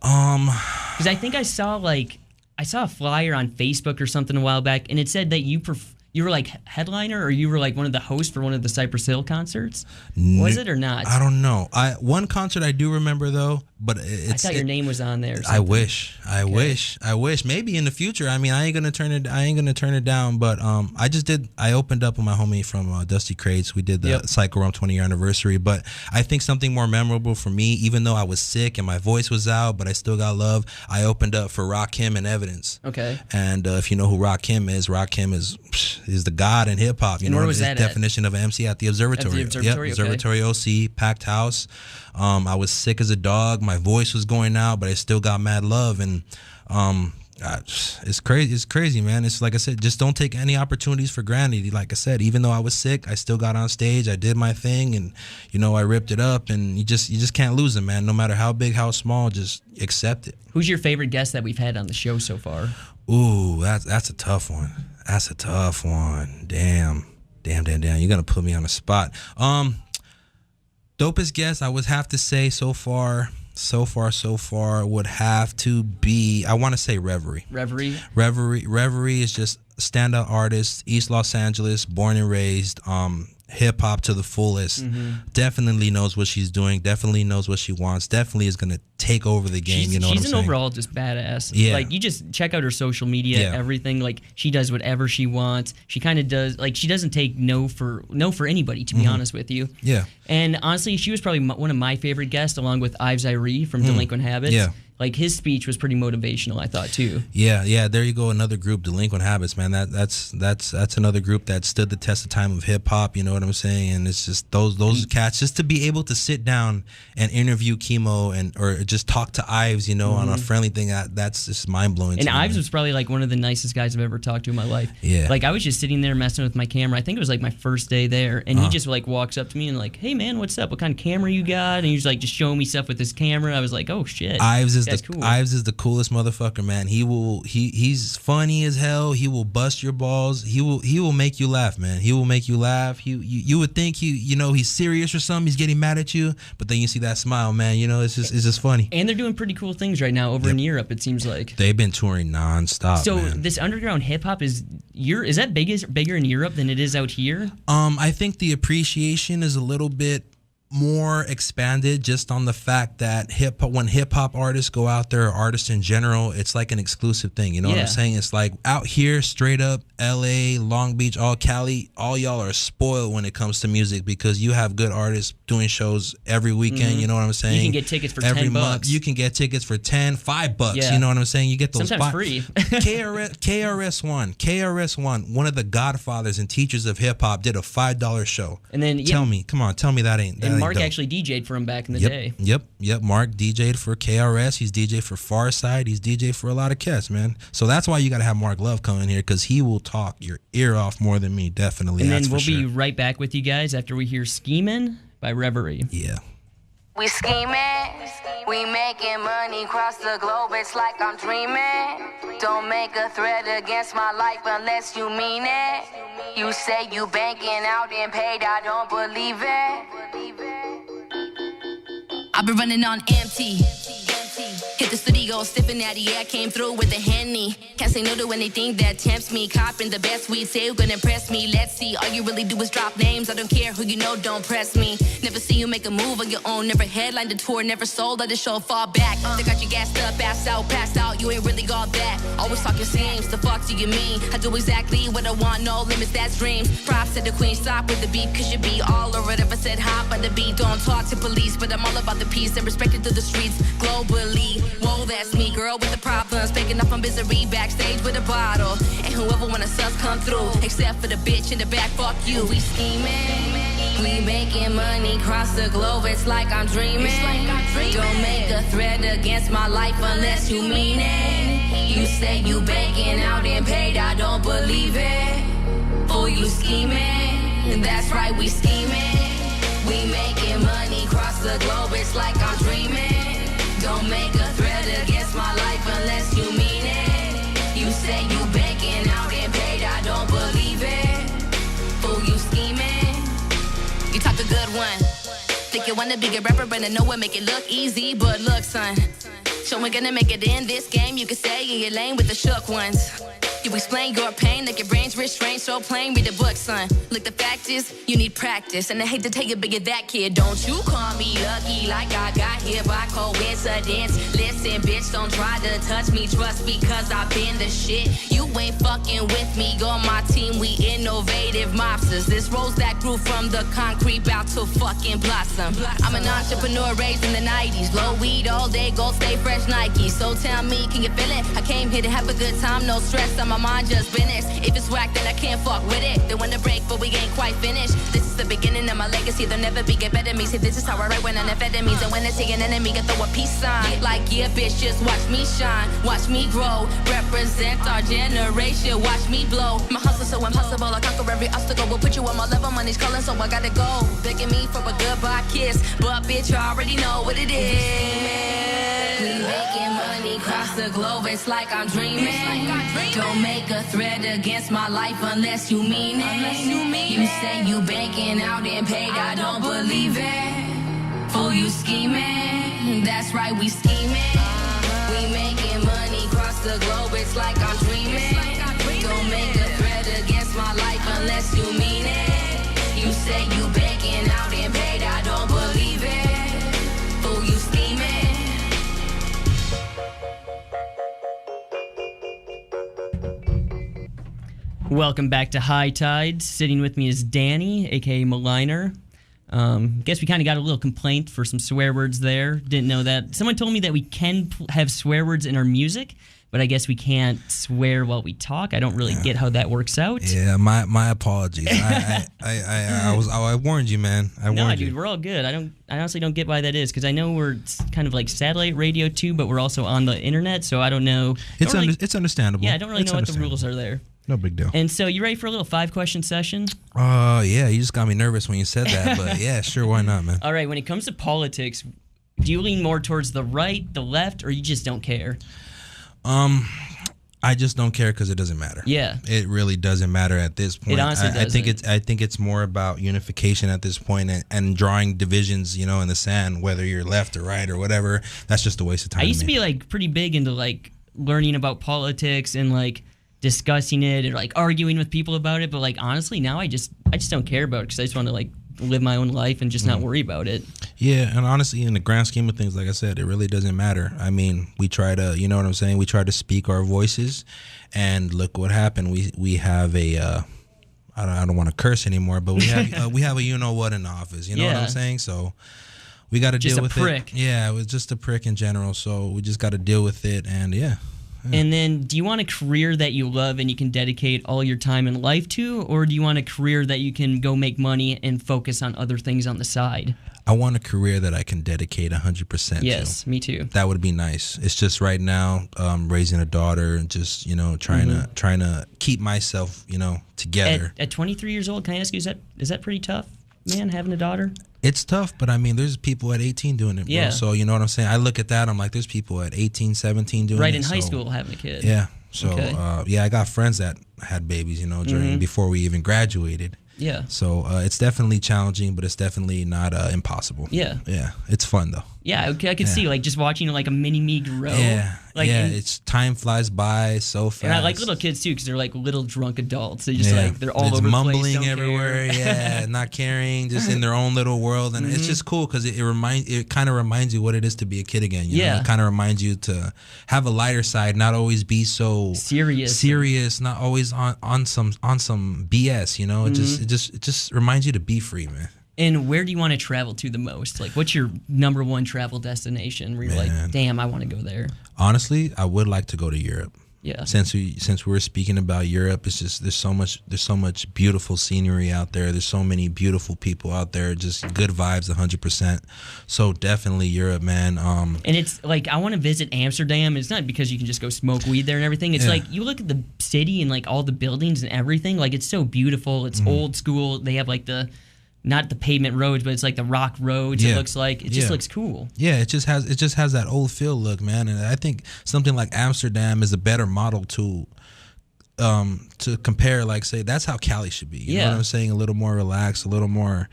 Because I think I saw a flyer on Facebook or something a while back, and it said that you were like headliner, or you were like one of the hosts for one of the Cypress Hill concerts. Was it or not? I don't know. One concert I do remember though, but I thought your name was on there. I wish. Maybe in the future. I mean, I ain't gonna turn it down. But I opened up with my homie from Dusty Crates. We did the Psycho Realm 20-year anniversary. But I think something more memorable for me, even though I was sick and my voice was out, but I still got love. I opened up for Rakim and Evidence. Okay. And if you know who Rakim is the god in hip hop. You know, where was his that definition of MC at the Observatory. At the Observatory, Yep, Observatory OC, packed house. I was sick as a dog. My voice was going out, but I still got mad love. And it's crazy. It's crazy, man. It's like I said, just don't take any opportunities for granted. Like I said, even though I was sick, I still got on stage. I did my thing, and I ripped it up. And you just can't lose it, man. No matter how big, how small, just accept it. Who's your favorite guest that we've had on the show so far? Ooh, that's a tough one. That's a tough one. Damn. You're gonna put me on the spot. Dopest guest I would have to say so far would have to be, I want to say Reverie. Reverie is just a standout artist, East Los Angeles, born and raised, hip hop to the fullest. Definitely knows what she's doing, definitely knows what she wants, definitely is gonna take over the game. She's an overall just badass. Yeah. Like you just check out her social media, everything. Like she does whatever she wants. She kind of does, like she doesn't take no for anybody, to be honest with you. Yeah. And honestly, she was probably one of my favorite guests, along with Ives Irie from Delinquent Habits. Yeah. Like his speech was pretty motivational, I thought too. Yeah. There you go, another group, Delinquent Habits, man. That's another group that stood the test of time of hip hop. You know what I'm saying? And it's just those cats, just to be able to sit down and interview Chemo or just talk to Ives, on a friendly thing. That's just mind blowing. And Ives was probably like one of the nicest guys I've ever talked to in my life. Yeah. Like I was just sitting there messing with my camera. I think it was like my first day there, and he just like walks up to me and like, "Hey man, what's up? What kind of camera you got?" And he's like just showing me stuff with his camera. I was like, "Oh shit." Ives is cool. Ives is the coolest motherfucker, man. He's funny as hell. He will bust your balls. He will make you laugh, man. He will make you laugh. You would think he's serious or something. He's getting mad at you, but then you see that smile, man. It's just funny. And they're doing pretty cool things right now over in Europe. It seems like they've been touring nonstop. So man. This underground hip hop is that bigger in Europe than it is out here? I think the appreciation is a little bit more expanded just on the fact that when hip hop artists go out there, or artists in general, it's like an exclusive thing. You know what I'm saying? It's like out here, straight up, LA, Long Beach, all Cali, all y'all are spoiled when it comes to music because you have good artists doing shows every weekend. You know what I'm saying? You can get tickets for every $10. month. You can get tickets for $5. You know what I'm saying? You get those sometimes free. KRS-One, one of the godfathers and teachers of hip hop, did a $5 show. And then tell me that ain't. And Mark actually DJ'd for him back in the day. Yep. Mark DJ'd for KRS. He's DJ for Farside. He's DJ for a lot of cats, man. So that's why you got to have Mark Love come in here, because he will talk your ear off more than me, definitely. And then we'll be right back with you guys after we hear Schemin' by Reverie. Yeah. We scheming, we making money across the globe, it's like I'm dreaming. Don't make a threat against my life unless you mean it. You say you banking out and paid, I don't believe it. I've been running on empty. Hit the studio, sipping natty, yeah, I came through with a Henny. Can't say no to anything that tempts me. Copping the best weed, say you're gonna impress me. Let's see, all you really do is drop names. I don't care who you know, don't press me. Never see you make a move on your own. Never headlined the tour, never sold at the show, fall back. They got you gassed up, passed out, you ain't really got that. Always talking seams, the fuck do you mean? I do exactly what I want, no limits, that's dreams. Props to the queen, stop with the beat, cause you be all over it. If I said hop on the beat, don't talk to police, but I'm all about the peace and respected through the streets globally. Whoa, that's me, girl with the problems, picking up on misery backstage with a bottle. And whoever wanna sus come through, except for the bitch in the back, fuck you. We scheming, we making money across the globe, it's like I'm dreaming. Don't make a threat against my life unless you mean it. You say you banking out and paid, I don't believe it. Fool, you scheming, that's right, we scheming. We making money across the globe, it's like I'm dreaming. Don't make a threat against my life unless you mean it. You say you banking out and paid, I don't believe it. Fool, you scheming. You talk a good one. Think you wanna be a rapper, but I know it make it look easy. But look, son, so we're gonna make it in this game. You can stay in your lane with the shook ones. You explain your pain like your brain's restrained, so plain, read the book, son. Look, the fact is, you need practice. And I hate to tell you, but you're that kid. Don't you call me lucky like I got here by coincidence. Listen, bitch, don't try to touch me, trust, because I've been the shit. You ain't fucking with me, on my team, we innovative mobsters. This rose that grew from the concrete, bout to fucking blossom. I'm an entrepreneur raised in the 90s. Low weed all day, gold stay fresh Nike. So tell me, can you feel it? I came here to have a good time, no stress. My mind just business. If it's whack, then I can't fuck with it. They wanna break, but we ain't quite finished. This is the beginning of my legacy. There'll never be get better me. See, this is how I write when I'm amphetamines. And when I see an enemy, I throw a peace sign. Like, yeah, bitch, just watch me shine. Watch me grow. Represent our generation. Watch me blow. My hustle so impossible. I conquer every obstacle. We'll put you on my level. Money's calling, so I gotta go. Begging me for a goodbye kiss. But, bitch, you already know what it is. We making money across the globe. It's like I'm dreaming. Don't make a threat against my life unless you mean it. You say you banking out and paid, I don't believe it. Fool, you scheming, that's right, we scheming. We making money across the globe, it's like I'm dreaming. Don't make a threat against my life unless you mean it. You say you banking out and paid, I don't believe it. Fool, you scheming. Welcome back to High Tides. Sitting with me is Danny, aka Maliner. Guess we kind of got a little complaint for some swear words there. Didn't know that. Someone told me that we can have swear words in our music, but I guess we can't swear while we talk. I don't really get how that works out. Yeah, my apologies. I warned you, man. No, dude, we're all good. I honestly don't get why that is, because I know we're kind of like satellite radio too, but we're also on the internet, so I don't know. It's understandable. Yeah, I don't really know what the rules are there. No big deal. And so, you ready for a little 5-question session? Yeah, you just got me nervous when you said that, but yeah, sure, why not, man? All right, when it comes to politics, do you lean more towards the right, the left, or you just don't care? I just don't care because it doesn't matter. Yeah, it really doesn't matter at this point. It honestly doesn't. I think it's more about unification at this point and drawing divisions, in the sand, whether you're left or right or whatever. That's just a waste of time. I used to be like pretty big into like learning about politics and like discussing it and like arguing with people about it, but like honestly now I just don't care about it because I just want to like live my own life and just not worry about it. Yeah, and honestly, in the grand scheme of things, like I said, it really doesn't matter. I mean, we try to, you know what I'm saying? We try to speak our voices, and look what happened. We have a, I don't want to curse anymore, but we have we have a you know what in the office. You know what I'm saying? So we got to deal with prick. it. Yeah, it was just a prick in general. So we just got to deal with it, and yeah. And then, do you want a career that you love and you can dedicate all your time and life to, or do you want a career that you can go make money and focus on other things on the side? I want a career that I can dedicate 100% to. Yes, me too. That would be nice. It's just right now, raising a daughter and just, you know, trying to keep myself, you know, together. At 23 years old, can I ask you, is that pretty tough, man, having a daughter? It's tough, but I mean, there's people at 18 doing it, bro. Yeah. So, you know what I'm saying? I look at that, I'm like, there's people at 18, 17 doing it. Right, in high school having a kid. Yeah. So, Okay. I got friends that had babies, you know, before we even graduated. Yeah. So, it's definitely challenging, but it's definitely not impossible. Yeah. Yeah. It's fun, though. Yeah, I could see, like, just watching, like, a mini-me grow. Yeah. Like, It's time flies by so fast. And I like little kids, too, because they're, like, little drunk adults. They just, they're all it's over the place. mumbling Don't everywhere, care. not caring, just in their own little world. And it's just cool because it kind of reminds you what it is to be a kid again. You know? It kind of reminds you to have a lighter side, not always be so serious, not always on some BS, you know? It just reminds you to be free, man. And where do you want to travel to the most? Like, what's your number one travel destination where you're like, damn, I want to go there? Honestly, I would like to go to Europe. Yeah. Since we were speaking about Europe, it's just there's so much beautiful scenery out there. There's so many beautiful people out there. Just good vibes, 100%. So definitely Europe, man. And it's like I want to visit Amsterdam. It's not because you can just go smoke weed there and everything. It's like you look at the city and like all the buildings and everything. Like it's so beautiful. It's old school. They have like not the pavement roads, but it's like the rock roads. It looks like it just looks cool. Yeah, it just has that old feel look, man. And I think something like Amsterdam is a better model to compare. Like, say that's how Cali should be. You know what I'm saying? A little more relaxed, a little more,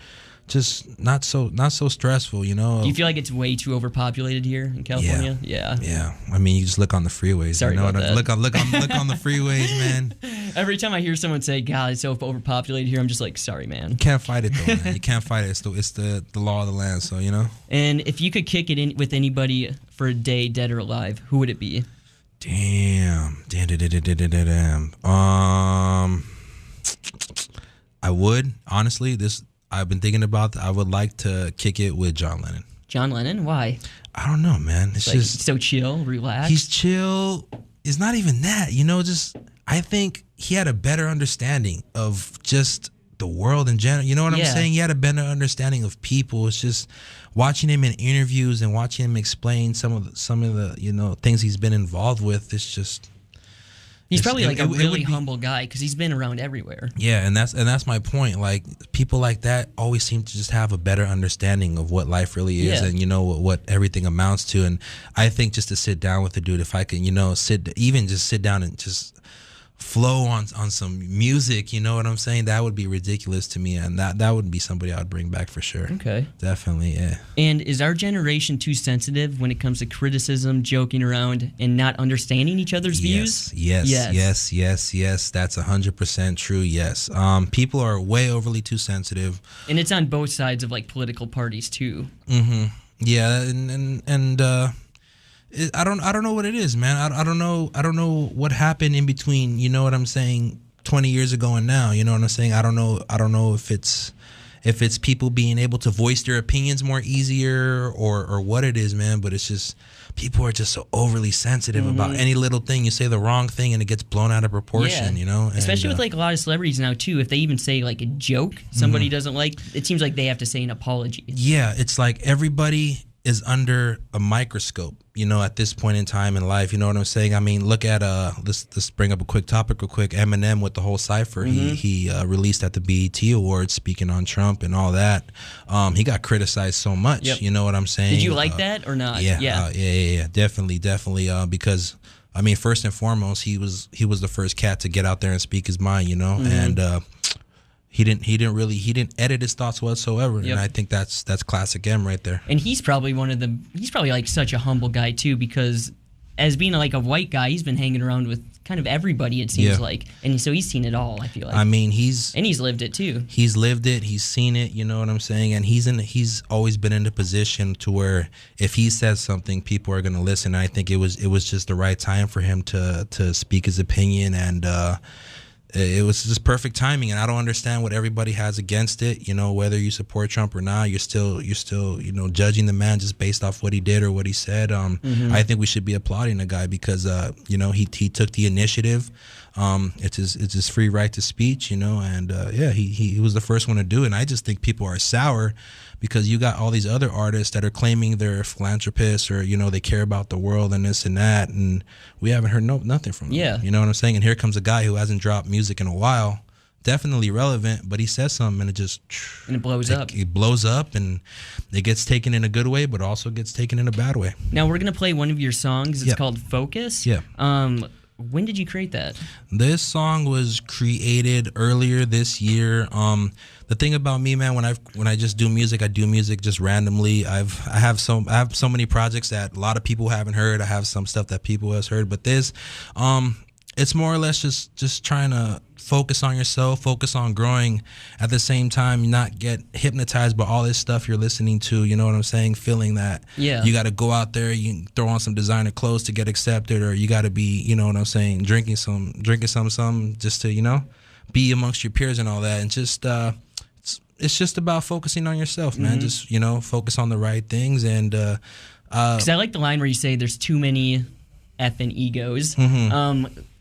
just not so stressful. You know. Do you feel like it's way too overpopulated here in California? Yeah. I mean, you just look on the freeways. Sorry you know about that. Look on the freeways, man. Every time I hear someone say, "God, it's so overpopulated here," I'm just like, "Sorry, man." You can't fight it though, man. You can't fight it. It's the law of the land. So you know. And if you could kick it in with anybody for a day, dead or alive, who would it be? Damn. I would honestly. I've been thinking about. I would like to kick it with John Lennon. John Lennon? Why? I don't know, man. It's like just so chill, relaxed. He's chill. It's not even that, you know. Just I think he had a better understanding of just the world in general. You know what I'm saying? He had a better understanding of people. It's just watching him in interviews and watching him explain some of the things he's been involved with. It's just. He's probably like a really humble guy because he's been around everywhere. Yeah, and that's my point. Like people like that always seem to just have a better understanding of what life really is, and you know what everything amounts to. And I think just to sit down with the dude, if I can, sit down and just flow on some music, you know what I'm saying? That would be ridiculous to me, and that would be somebody I would bring back for sure. Okay, definitely, yeah. And is our generation too sensitive when it comes to criticism, joking around, and not understanding each other's views? Yes. That's 100% true. Yes, people are way overly too sensitive, and it's on both sides of like political parties too. Mm-hmm. Yeah, and. I don't know what it is, man. I don't know what happened in between. You know what I'm saying? 20 years ago and now. You know what I'm saying? I don't know if it's people being able to voice their opinions more easier or what it is, man. But it's just people are just so overly sensitive about any little thing. You say the wrong thing and it gets blown out of proportion. You know, especially with like a lot of celebrities now too. If they even say like a joke somebody doesn't like, it seems like they have to say an apology. Yeah, it's like everybody is under a microscope, you know, at this point in time in life. You know what I'm saying? I mean, look at let's bring up a quick topic real quick. Eminem with the whole cipher he released at the BET Awards speaking on Trump and all that. He got criticized so much. You know what I'm saying? Did you like that or not? Yeah, definitely because I mean, first and foremost, he was the first cat to get out there and speak his mind, you know, and He didn't edit his thoughts whatsoever, and I think that's classic M right there. And he's probably like such a humble guy too, because as being like a white guy, he's been hanging around with kind of everybody, it seems like, and so he's seen it all. I feel like. I mean, he's lived it too. He's lived it. He's seen it. You know what I'm saying? And he's always been in a position to where if he says something, people are gonna listen. And I think it was just the right time for him to speak his opinion, and it was just perfect timing. And I don't understand what everybody has against it. You know, whether you support Trump or not, you're still judging the man just based off what he did or what he said. I think we should be applauding the guy because he took the initiative. It's his free right to speech, and he was the first one to do it. And I just think people are sour because you got all these other artists that are claiming they're philanthropists or they care about the world and this and that, and we haven't heard nothing from them. Yeah, you know what I'm saying? And here comes a guy who hasn't dropped music in a while, definitely relevant, but he says something and it blows up. It blows up, and it gets taken in a good way, but also gets taken in a bad way. Now we're gonna play one of your songs. It's called Focus. Yeah. When did you create that? This song was created earlier this year. The thing about me, man, when I just do music, I do music just randomly. I have so many projects that a lot of people haven't heard. I have some stuff that people has heard, but this, it's more or less just trying to focus on yourself, focus on growing. At the same time, not get hypnotized by all this stuff you're listening to. You know what I'm saying? Feeling that you got to go out there, you throw on some designer clothes to get accepted, or you got to be, you know what I'm saying, drinking some just to be amongst your peers and all that, and just it's just about focusing on yourself, man. Just focus on the right things, and because I like the line where you say there's too many effing egos.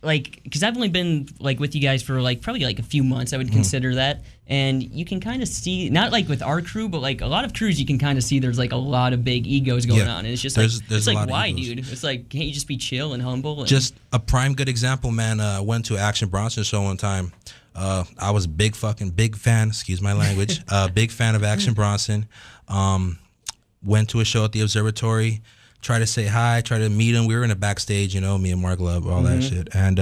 Because I've only been with you guys for probably a few months, I would consider that, and you can kind of see, not with our crew, but a lot of crews, you can kind of see there's a lot of big egos going on, and it's just there's it's a lot why, of egos. dude? It's can't you just be chill and humble? Just a prime good example, man. Went to Action Bronson show one time. I was a big fan, excuse my language, big fan of Action Bronson. Went to a show at the Observatory, tried to say hi, tried to meet him. We were in the backstage, me and Mark Love, all that shit. And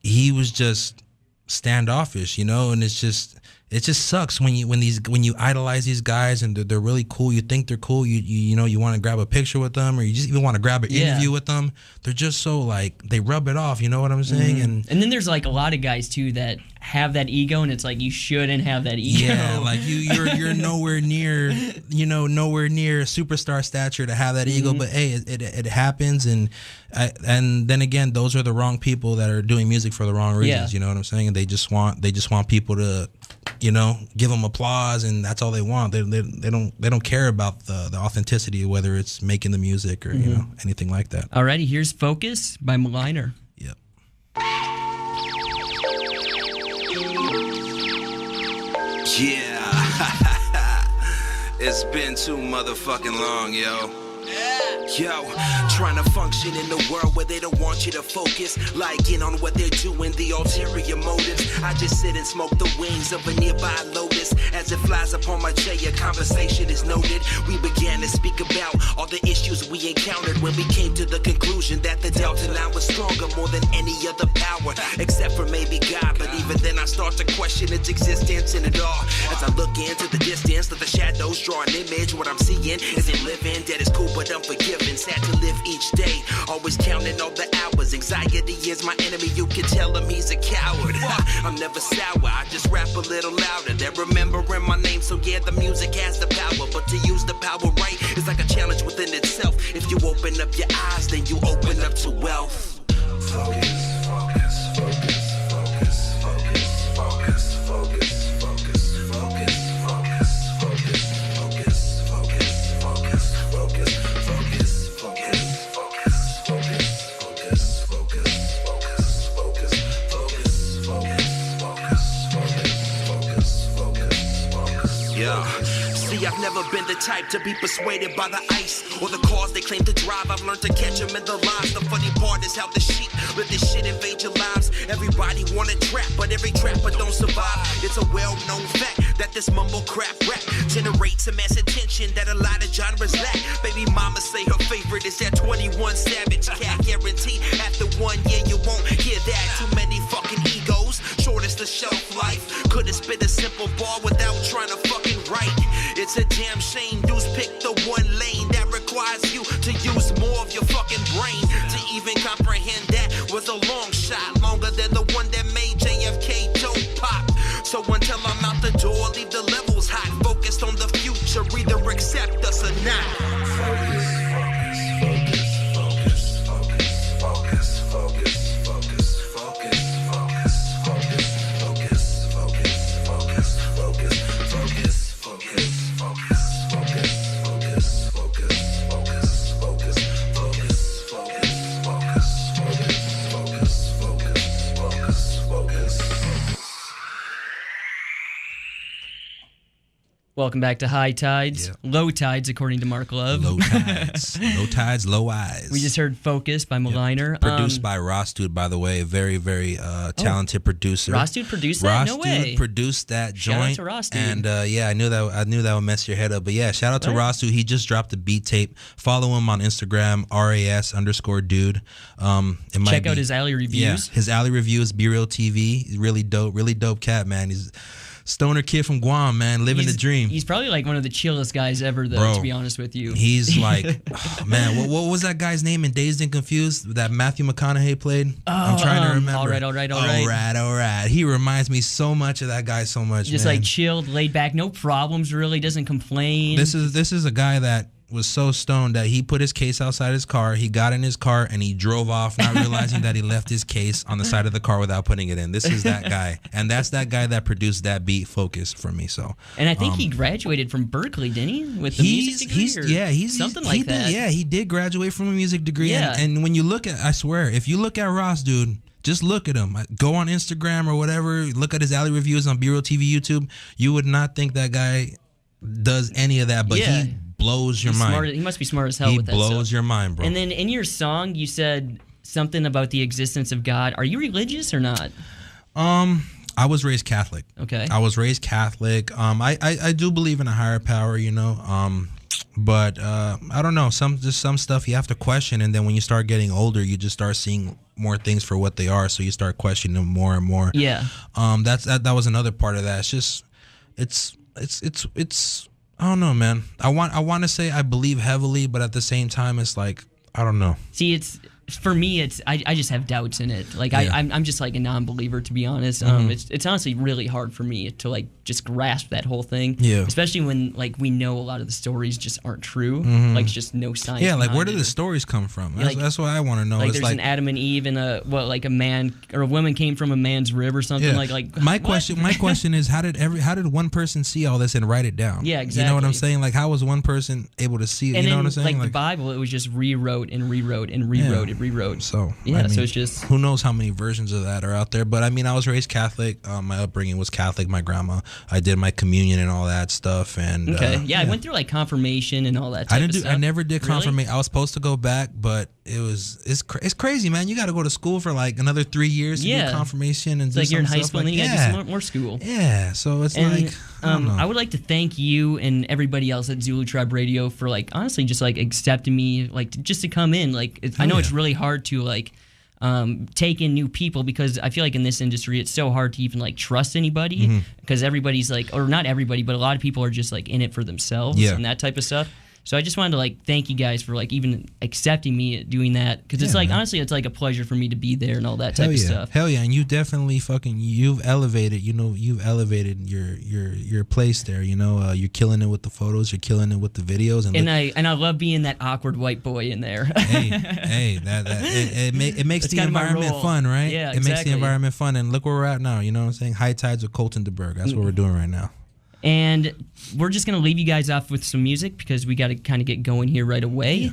he was just standoffish, and it just sucks when you idolize these guys and they're really cool. You think they're cool. You want to grab a picture with them, or you just even want to grab an interview with them. They're just so they rub it off. You know what I'm saying? And then there's a lot of guys too that have that ego, and it's you shouldn't have that ego. Yeah, you're nowhere near superstar stature to have that ego. But hey, it happens, and then again, those are the wrong people that are doing music for the wrong reasons. You know what I'm saying? And they just want people to give them applause, and that's all they want. They don't care about the authenticity, whether it's making the music or anything like that. Alrighty, here's Focus by Maliner. Yep. Yeah. It's been too motherfucking long, yo. Yo, trying to function in a world where they don't want you to focus, in on what they're doing, the ulterior motives. I just sit and smoke the wings of a nearby lotus as it flies upon my chair. A conversation is noted. We began to speak about all the issues we encountered when we came to the conclusion that the Delta line was stronger more than any other power, except for maybe God. But even then I start to question its existence in it all. As I look into the distance, let the shadows draw an image. What I'm seeing isn't living, dead is cool but unforgiving. Sad to live each day, always counting all the hours. Anxiety is my enemy, you can tell him he's a coward. I'm never sour, I just rap a little louder. They're remembering my name, so yeah, the music has the power. But to use the power right is like a challenge within itself. If you open up your eyes, then you open up to wealth. Focus, focus, focus. See, I've never been the type to be persuaded by the ice or the cars they claim to drive. I've learned to catch them in the lines. The funny part is how the sheep let this shit invade your lives. Everybody want a trap, but every trapper don't survive. It's a well-known fact that this mumble crap rap generates a mass attention that a lot of genres lack. Baby mama say her favorite is that 21 Savage. Can't guarantee after 1 year you won't hear that. Too many fucking egos, shortest the shelf life. Couldn't spit a simple bar without trying to fucking write. It's a damn shame dudes pick the one lane that requires you to use more of your fucking brain. To even comprehend that was a long shot, longer than the one that made JFK Joe pop. So until I'm out the door, leave the levels hot. Focused on the future, either accept us or not. Welcome back to High Tides. Yep. Low Tides, according to Mark Love. Low tides. Low tides, low eyes. We just heard Focus by Maliner. Yep. Produced by Ross Dude, by the way. Very, very talented producer. Ross Dude produced that? No way. Ross Dude produced that joint. Shout out to Ross Dude. And I knew that would mess your head up. But yeah, shout out to Ross Dude. He just dropped a beat tape. Follow him on Instagram, RAS_dude. Check out his alley reviews. Yeah, his alley reviews, Be Real TV. He's really dope cat, man. He's stoner kid from Guam, man, living the dream. He's probably like one of the chillest guys ever, though, to be honest with you. He's like, man, what was that guy's name in Dazed and Confused that Matthew McConaughey played? I'm trying to remember. All right. He reminds me so much of that guy so much, just man. like chilled, laid back, no problems really, doesn't complain. This is a guy that was so stoned that he put his case outside his car. He got in his car and he drove off, not realizing that he left his case on the side of the car without putting it in. This is that guy, and that's that guy that produced that beat Focus for me. So, and I think he graduated from Berkeley, didn't he, with the music degree? He's something like that. Yeah, he did graduate from a music degree. Yeah. And when you look at, I swear, if you look at Ross, dude, just look at him. Go on Instagram or whatever. Look at his alley reviews on Be Real TV YouTube. You would not think that guy does any of that, but he blows your mind. Smart, he must be smart as hell with that stuff. He blows your mind, bro. And then in your song, you said something about the existence of God. Are you religious or not? I was raised Catholic. Okay. I was raised Catholic. I do believe in a higher power, you know. But I don't know. Some stuff you have to question, and then when you start getting older, you just start seeing more things for what they are. So you start questioning them more and more. Yeah. That was another part of that. It's just it's I don't know, man. I want to say I believe heavily, but at the same time, it's like I don't know. See, it's for me. I just have doubts in it. Like I'm just like a non-believer, to be honest. It's honestly really hard for me to like just grasp that whole thing. Yeah. Especially when like we know a lot of the stories just aren't true. Like it's just no science. Yeah. Like where behind do it. the stories come from? That's what I want to know. Like it's there's an Adam and Eve and a man or a woman came from a man's rib or something. Yeah. Like my question is how did one person see all this and write it down? Yeah, exactly. You know what I'm saying? Like how was one person able to see it? And you know then, what I'm saying? Like the Bible, it was just rewrote and rewrote and rewrote and rewrote. So yeah, I mean, so it's just who knows how many versions of that are out there. But I mean, I was raised Catholic. My upbringing was Catholic. My grandma, I did my communion and all that stuff. And okay, I went through like confirmation and all that. I never did confirmation. Really? I was supposed to go back, but it's crazy, man. You got to go to school for like another 3 years to do confirmation and it's like you're in high school and then you got to do more school. Yeah, so it's like I would like to thank you and everybody else at Zulu Tribe Radio for like honestly just like accepting me like just to come in. Like I know it's really hard to like take in new people because I feel like in this industry it's so hard to even like trust anybody because everybody's like, or not everybody, but a lot of people are just like in it for themselves and that type of stuff. So I just wanted to like thank you guys for like even accepting me doing that because it's like honestly it's like a pleasure for me to be there and all that type of stuff. Hell yeah, and you definitely you've elevated your place there. You know, you're killing it with the photos, you're killing it with the videos, and I love being that awkward white boy in there. hey, it makes the environment fun, right? Yeah, it makes the environment fun, and look where we're at now. You know what I'm saying? High Tides with Colton DeBerg. That's what we're doing right now. And we're just going to leave you guys off with some music because we got to kind of get going here right away.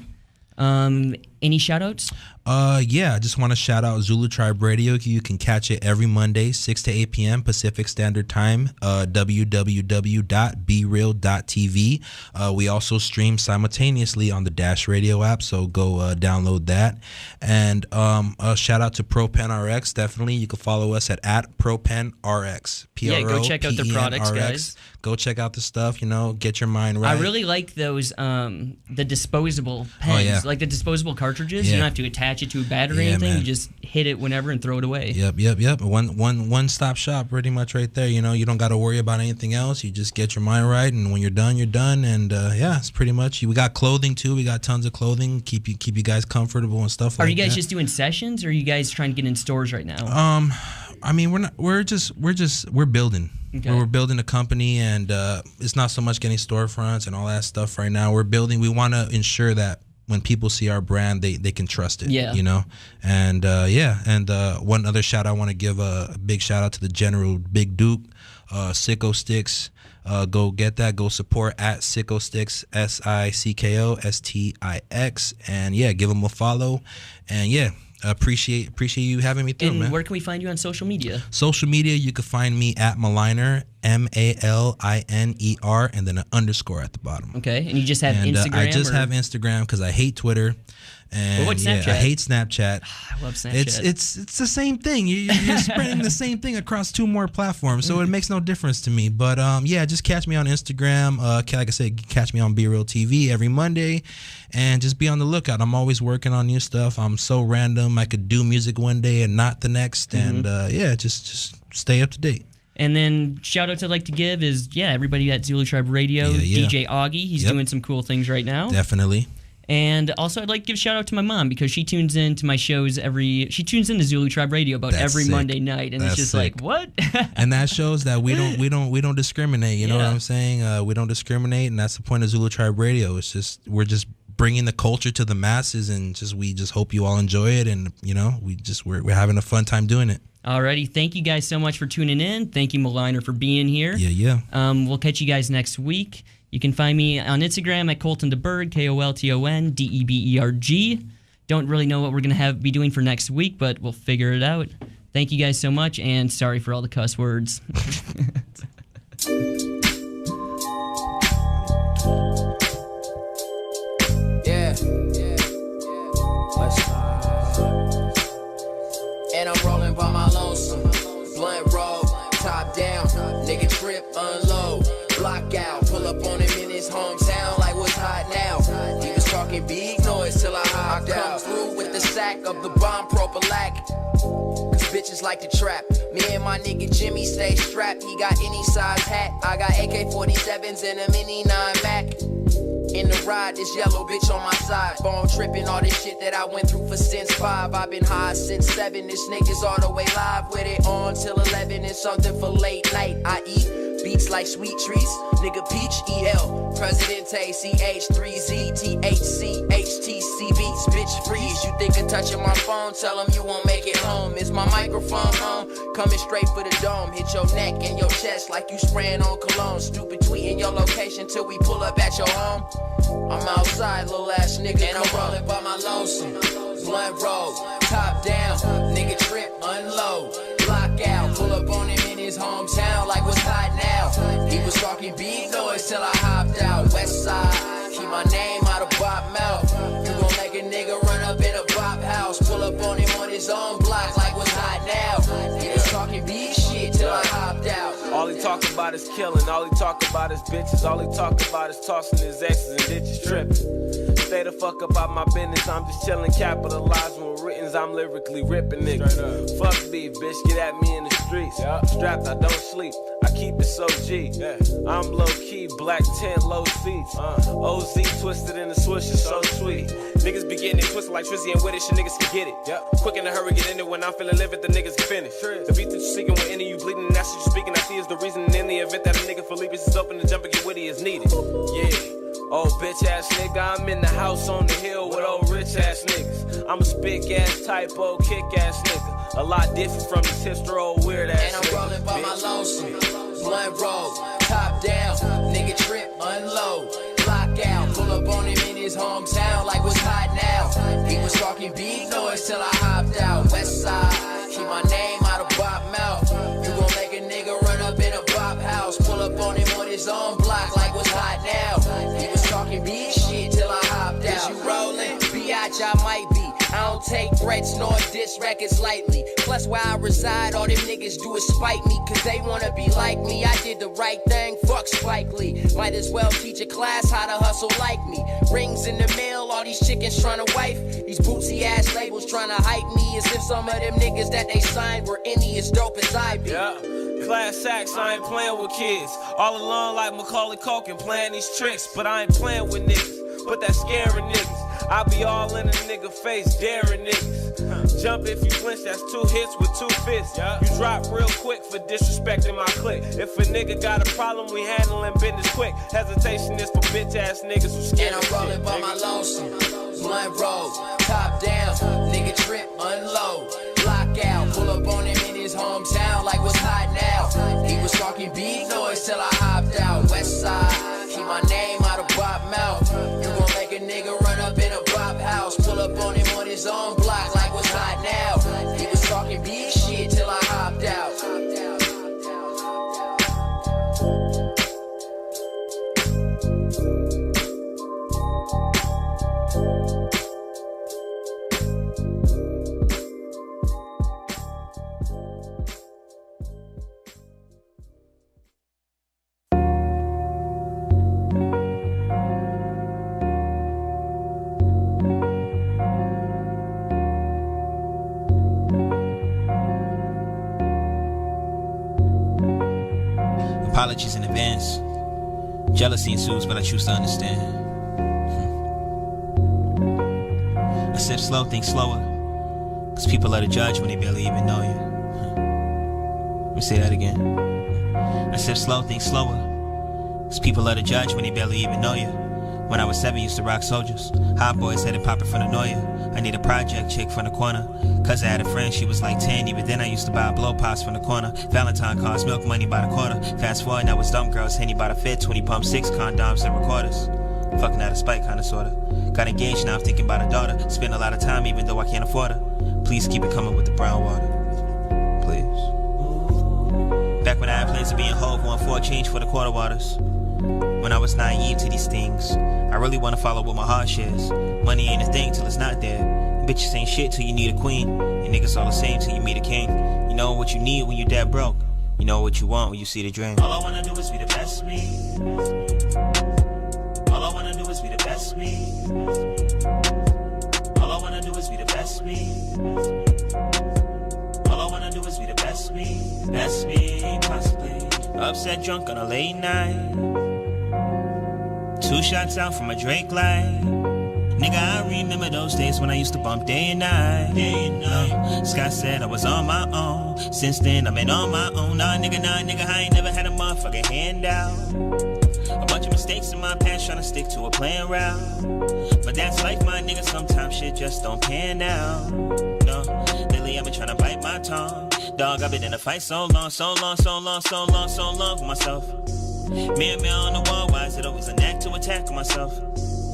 Any shout-outs? I just want to shout out Zulu Tribe Radio. You can catch it every Monday, 6 to 8 p.m. Pacific Standard Time, www.bereal.tv. We also stream simultaneously on the Dash Radio app, so go download that. And a shout out to ProPenRx. Definitely, you can follow us at ProPenRx. Go check out their products, guys. Go check out the stuff, get your mind right. I really like those, the disposable pens, like the disposable cartridges. cartridges. You don't have to attach it to a battery or anything. Man. You just hit it whenever and throw it away. Yep. One stop shop, pretty much right there. You know, you don't got to worry about anything else. You just get your mind right, and when you're done, you're done. And it's pretty much. We got clothing too. We got tons of clothing. Keep you guys comfortable and stuff like that. Are you guys just doing sessions, or are you guys trying to get in stores right now? I mean, we're building. Okay. We're building a company, and it's not so much getting storefronts and all that stuff right now. We're building. We want to ensure that when people see our brand, they can trust it. Yeah. You know, and one other shout I want to give a big shout out to the General Big Duke, Sicko Sticks. Go get that. Go support at Sicko Sticks, SICKOSTIX, and give them a follow, and appreciate you having me through, and man. where can we find you on social media? Social media, you can find me at Maliner, MALINER, and then an underscore at the bottom. Okay, and you just have Instagram? I just have Instagram because I hate Twitter. And what about Snapchat? I hate Snapchat. I love Snapchat. It's the same thing. You're spreading the same thing across 2 more platforms, so it makes no difference to me. But just catch me on Instagram. Like I said, catch me on Be Real TV every Monday, and just be on the lookout. I'm always working on new stuff. I'm so random. I could do music one day and not the next, and just stay up to date. And then shout outs I'd like to give is everybody at Zulu Tribe Radio, DJ Augie. He's doing some cool things right now. Definitely. And also, I'd like to give a shout out to my mom because she tunes into my shows she tunes into Zulu Tribe Radio about every Monday night, and it's just sick. like, what? And that shows that we don't discriminate. You know what I'm saying? We don't discriminate, and that's the point of Zulu Tribe Radio. It's just we're just bringing the culture to the masses, and we just hope you all enjoy it, and we're having a fun time doing it. Alrighty, thank you guys so much for tuning in. Thank you, Maliner, for being here. Yeah. We'll catch you guys next week. You can find me on Instagram at Colton DeBerg, KOLTONDEBERG. Don't really know what we're going to be doing for next week, but we'll figure it out. Thank you guys so much, and sorry for all the cuss words. And I'm rolling by my lonesome. Blunt roll, top down. Nigga trip, unload. Block out, pull up on him in his hometown like what's hot now. He was talking big noise till I hopped out. I come through with the sack of the bomb prophylactic. Cause bitches like to trap. Me and my nigga Jimmy stay strapped. He got any size hat. I got AK-47s and a Mini 9 Mac. In the ride, this yellow bitch on my side. Bone tripping, all this shit that I went through for since 5. I've been high since 7. This nigga's all the way live with it on till 11. It's something for late night. I eat beats like sweet treats. Nigga Peach, EL, Presidente, CH3Z, THC, HTC beats, bitch freeze. You think of touching my phone, tell him you won't make it home. Is my microphone home? Coming straight for the dome. Hit your neck and your chest like you spraying on cologne. Stupid tweeting your location till we pull up at your home. I'm outside, little ass nigga, and I'm rolling by my lonesome. Blunt roll, top down, nigga trip, unload. Block out, pull up on him in his hometown like what's hot now. He was talking big noise till I hopped out. West side, keep my name out of bop mouth. You gon' make a nigga run up in a bop house. Pull up on him on his own block like what's hot now. He was talking big shit till I hopped out. All he talk about is killing, all he talk about is bitches. All he talk about is tossing his exes and ditches tripping. Stay the fuck about my business, I'm just chilling, capitalizing with writtens, I'm lyrically ripping niggas. Fuck beef, bitch, get at me in the streets. Strapped, I don't sleep, I keep it so G. I'm low key, black tent, low seats. OZ twisted in the swish is so sweet. Niggas be getting it twisted like Trizzy and Whittish, and niggas can get it. Quick in a hurry, get in it when I'm feeling livid, the niggas can finish. The beat that you seeking with any of you bleeding, and that's what you speaking, I see is the reason in the event that a nigga Felipe is open to jump and get witty is needed. Old bitch ass nigga, I'm in the house on the hill with old rich ass niggas. I'm a spit ass type, old kick ass nigga. A lot different from these hipster old weird ass niggas. And I'm rolling by my lonesome. Blunt roll, top down, nigga trip, unload. Block out, pull up on him in his hometown like what's hot now. He was talking big noise till I hopped out. West side, keep my name out of bop mouth. You gon' make a nigga run up in a bop house. Pull up on him on his own block like what's hot now. He was talking big shit till I hopped out. Is you rolling? Biatch, I might be. I don't take threats nor diss records lightly. Plus where I reside, all them niggas do is spite me, cause they wanna be like me. I did the right thing, fuck Spike Lee. Might as well teach a class how to hustle like me. Rings in the mail, all these chickens tryna wife. These bootsy ass labels tryna hype me, as if some of them niggas that they signed were any as dope as I be. Yeah. Class acts, I ain't playing with kids. All along like Macaulay Culkin, playing these tricks. But I ain't playing with niggas, but that scaring niggas. I be all in a nigga face, daring niggas. Jump if you flinch, that's 2 hits with 2 fists. You drop real quick for disrespecting my clique. If a nigga got a problem, we handling business quick. Hesitation is for bitch ass niggas who scared. And I'm rolling by my lonesome, blunt roll, top down, nigga trip, unload, block out, pull up on him in his hometown like what's hot now. He was talking big noise till I hopped out. West side, keep my name out of Bob mouth. You gon' make a nigga run up in a Bob house, pull up on him on his own block like what's hot now. He was talking big shit till I hopped out. Apologies in advance. Jealousy ensues, but I choose to understand. I said slow, think slower. Cause people are to judge when they barely even know you. Let me say that again. I said slow, think slower. Cause people are to judge when they barely even know you. When I was 7, used to rock soldiers. Hot boys had it poppin' from the Noya. I need a project chick from the corner. Cause I had a friend, she was like 10. Even then I used to buy blow pops from the corner. Valentine cards, milk money by the quarter. Fast forward, now it's dumb girls, Henny by the fit. 20 pump 6, condoms and recorders. Fucking out of spite, kinda sorta. Got engaged, now I'm thinking about a daughter. Spend a lot of time even though I can't afford her. Please keep it coming with the brown water. Please. Back when I had plans of being Hove, 1-4 change for the quarter waters. When I was naive to these things, I really wanna follow what my heart shares. Money ain't a thing till it's not there. And bitches ain't shit till you need a queen. And niggas all the same till you meet a king. You know what you need when you dead broke. You know what you want when you see the dream. All I wanna do is be the best me. All I wanna do is be the best me. All I wanna do is be the best me. All I wanna do is be the best me, possibly. Upset drunk on a late night. 2 shots out from a Drake light. Nigga, I remember those days when I used to bump day and night. Scott said I was on my own. Since then, I've been on my own. Nah, nigga, I ain't never had a motherfucking handout. A bunch of mistakes in my past, trying to stick to a plan route. But that's life, my nigga, sometimes shit just don't pan out. No, lately I've been trying to bite my tongue. Dog, I've been in a fight so long with myself. Me on the wall, why is it always a knack to attack myself?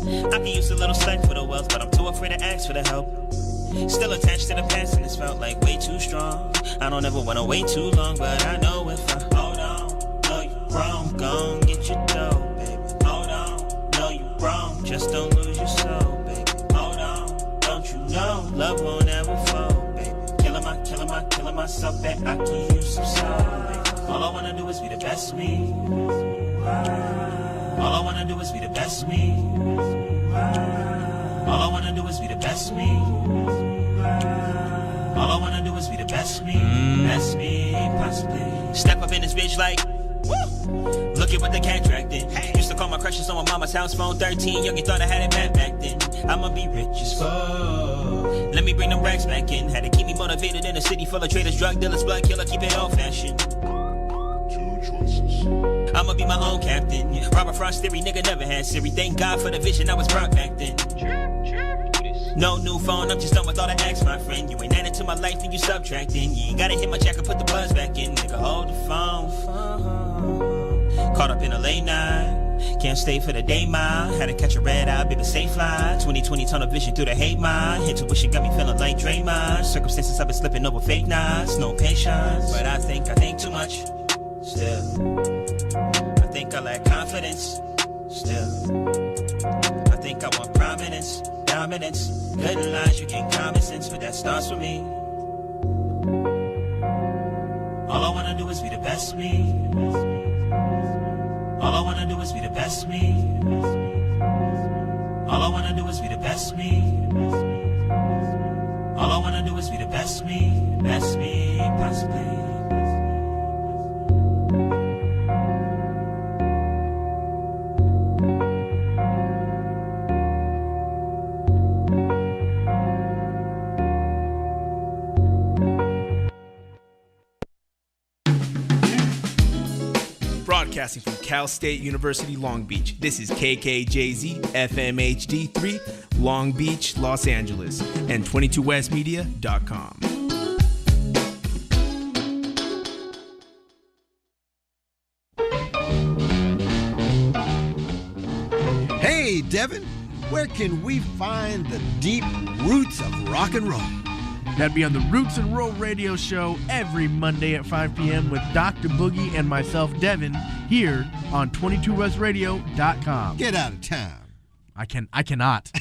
I can use a little slack for the wealth, but I'm too afraid to ask for the help. Still attached to the past and it's felt like way too strong. I don't ever wanna wait too long, but I know if I hold on, know you wrong, gon' get your dough, baby. Hold on, know you wrong, just don't lose your soul, baby. Hold on, don't you know, love won't ever fold, baby. Killing myself that I can use some soul, baby. All I wanna do is be the best me. All I wanna do is be the best me. All I wanna do is be the best me. All I wanna do is be the best me, possibly. Step up in this bitch like, woo! Look at what the contract did. Used to call my crushes on my mama's house phone. 13, young, you thought I had it bad back then. I'ma be rich as fuck. Let me bring them racks back in. Had to keep me motivated in a city full of traders, drug dealers, blood killer, keep it old fashioned. I'ma be my own captain. Robert Frost theory, nigga never had Siri. Thank God for the vision, I was brought back then. No new phone, I'm just done with all the acts, my friend. You ain't adding to my life, then you subtracting. You ain't gotta hit my jack and put the buzz back in. Nigga, hold the phone. Caught up in a late night. Can't stay for the day mile. Had to catch a red eye, baby, safe fly. 2020 tunnel vision through the hate mine. Intuition got me feeling like Draymond. Circumstances I've been slipping over fake knives. No patience, but I think too much. Still, I think I lack confidence. Still, I think I want prominence, dominance. Good lines, you get common sense, but that starts with me. All I wanna do is be the best me. All I wanna do is be the best me. All I wanna do is be the best me. All I wanna do is be the best me possibly. Broadcasting from Cal State University, Long Beach. This is KKJZ FMHD3, Long Beach, Los Angeles, and 22westmedia.com. Hey, Devin, where can we find the deep roots of rock and roll? That'd be on the Roots and Roll radio show every Monday at 5 p.m. with Dr. Boogie and myself, Devin, here on 22westradio.com. Get out of town. I cannot.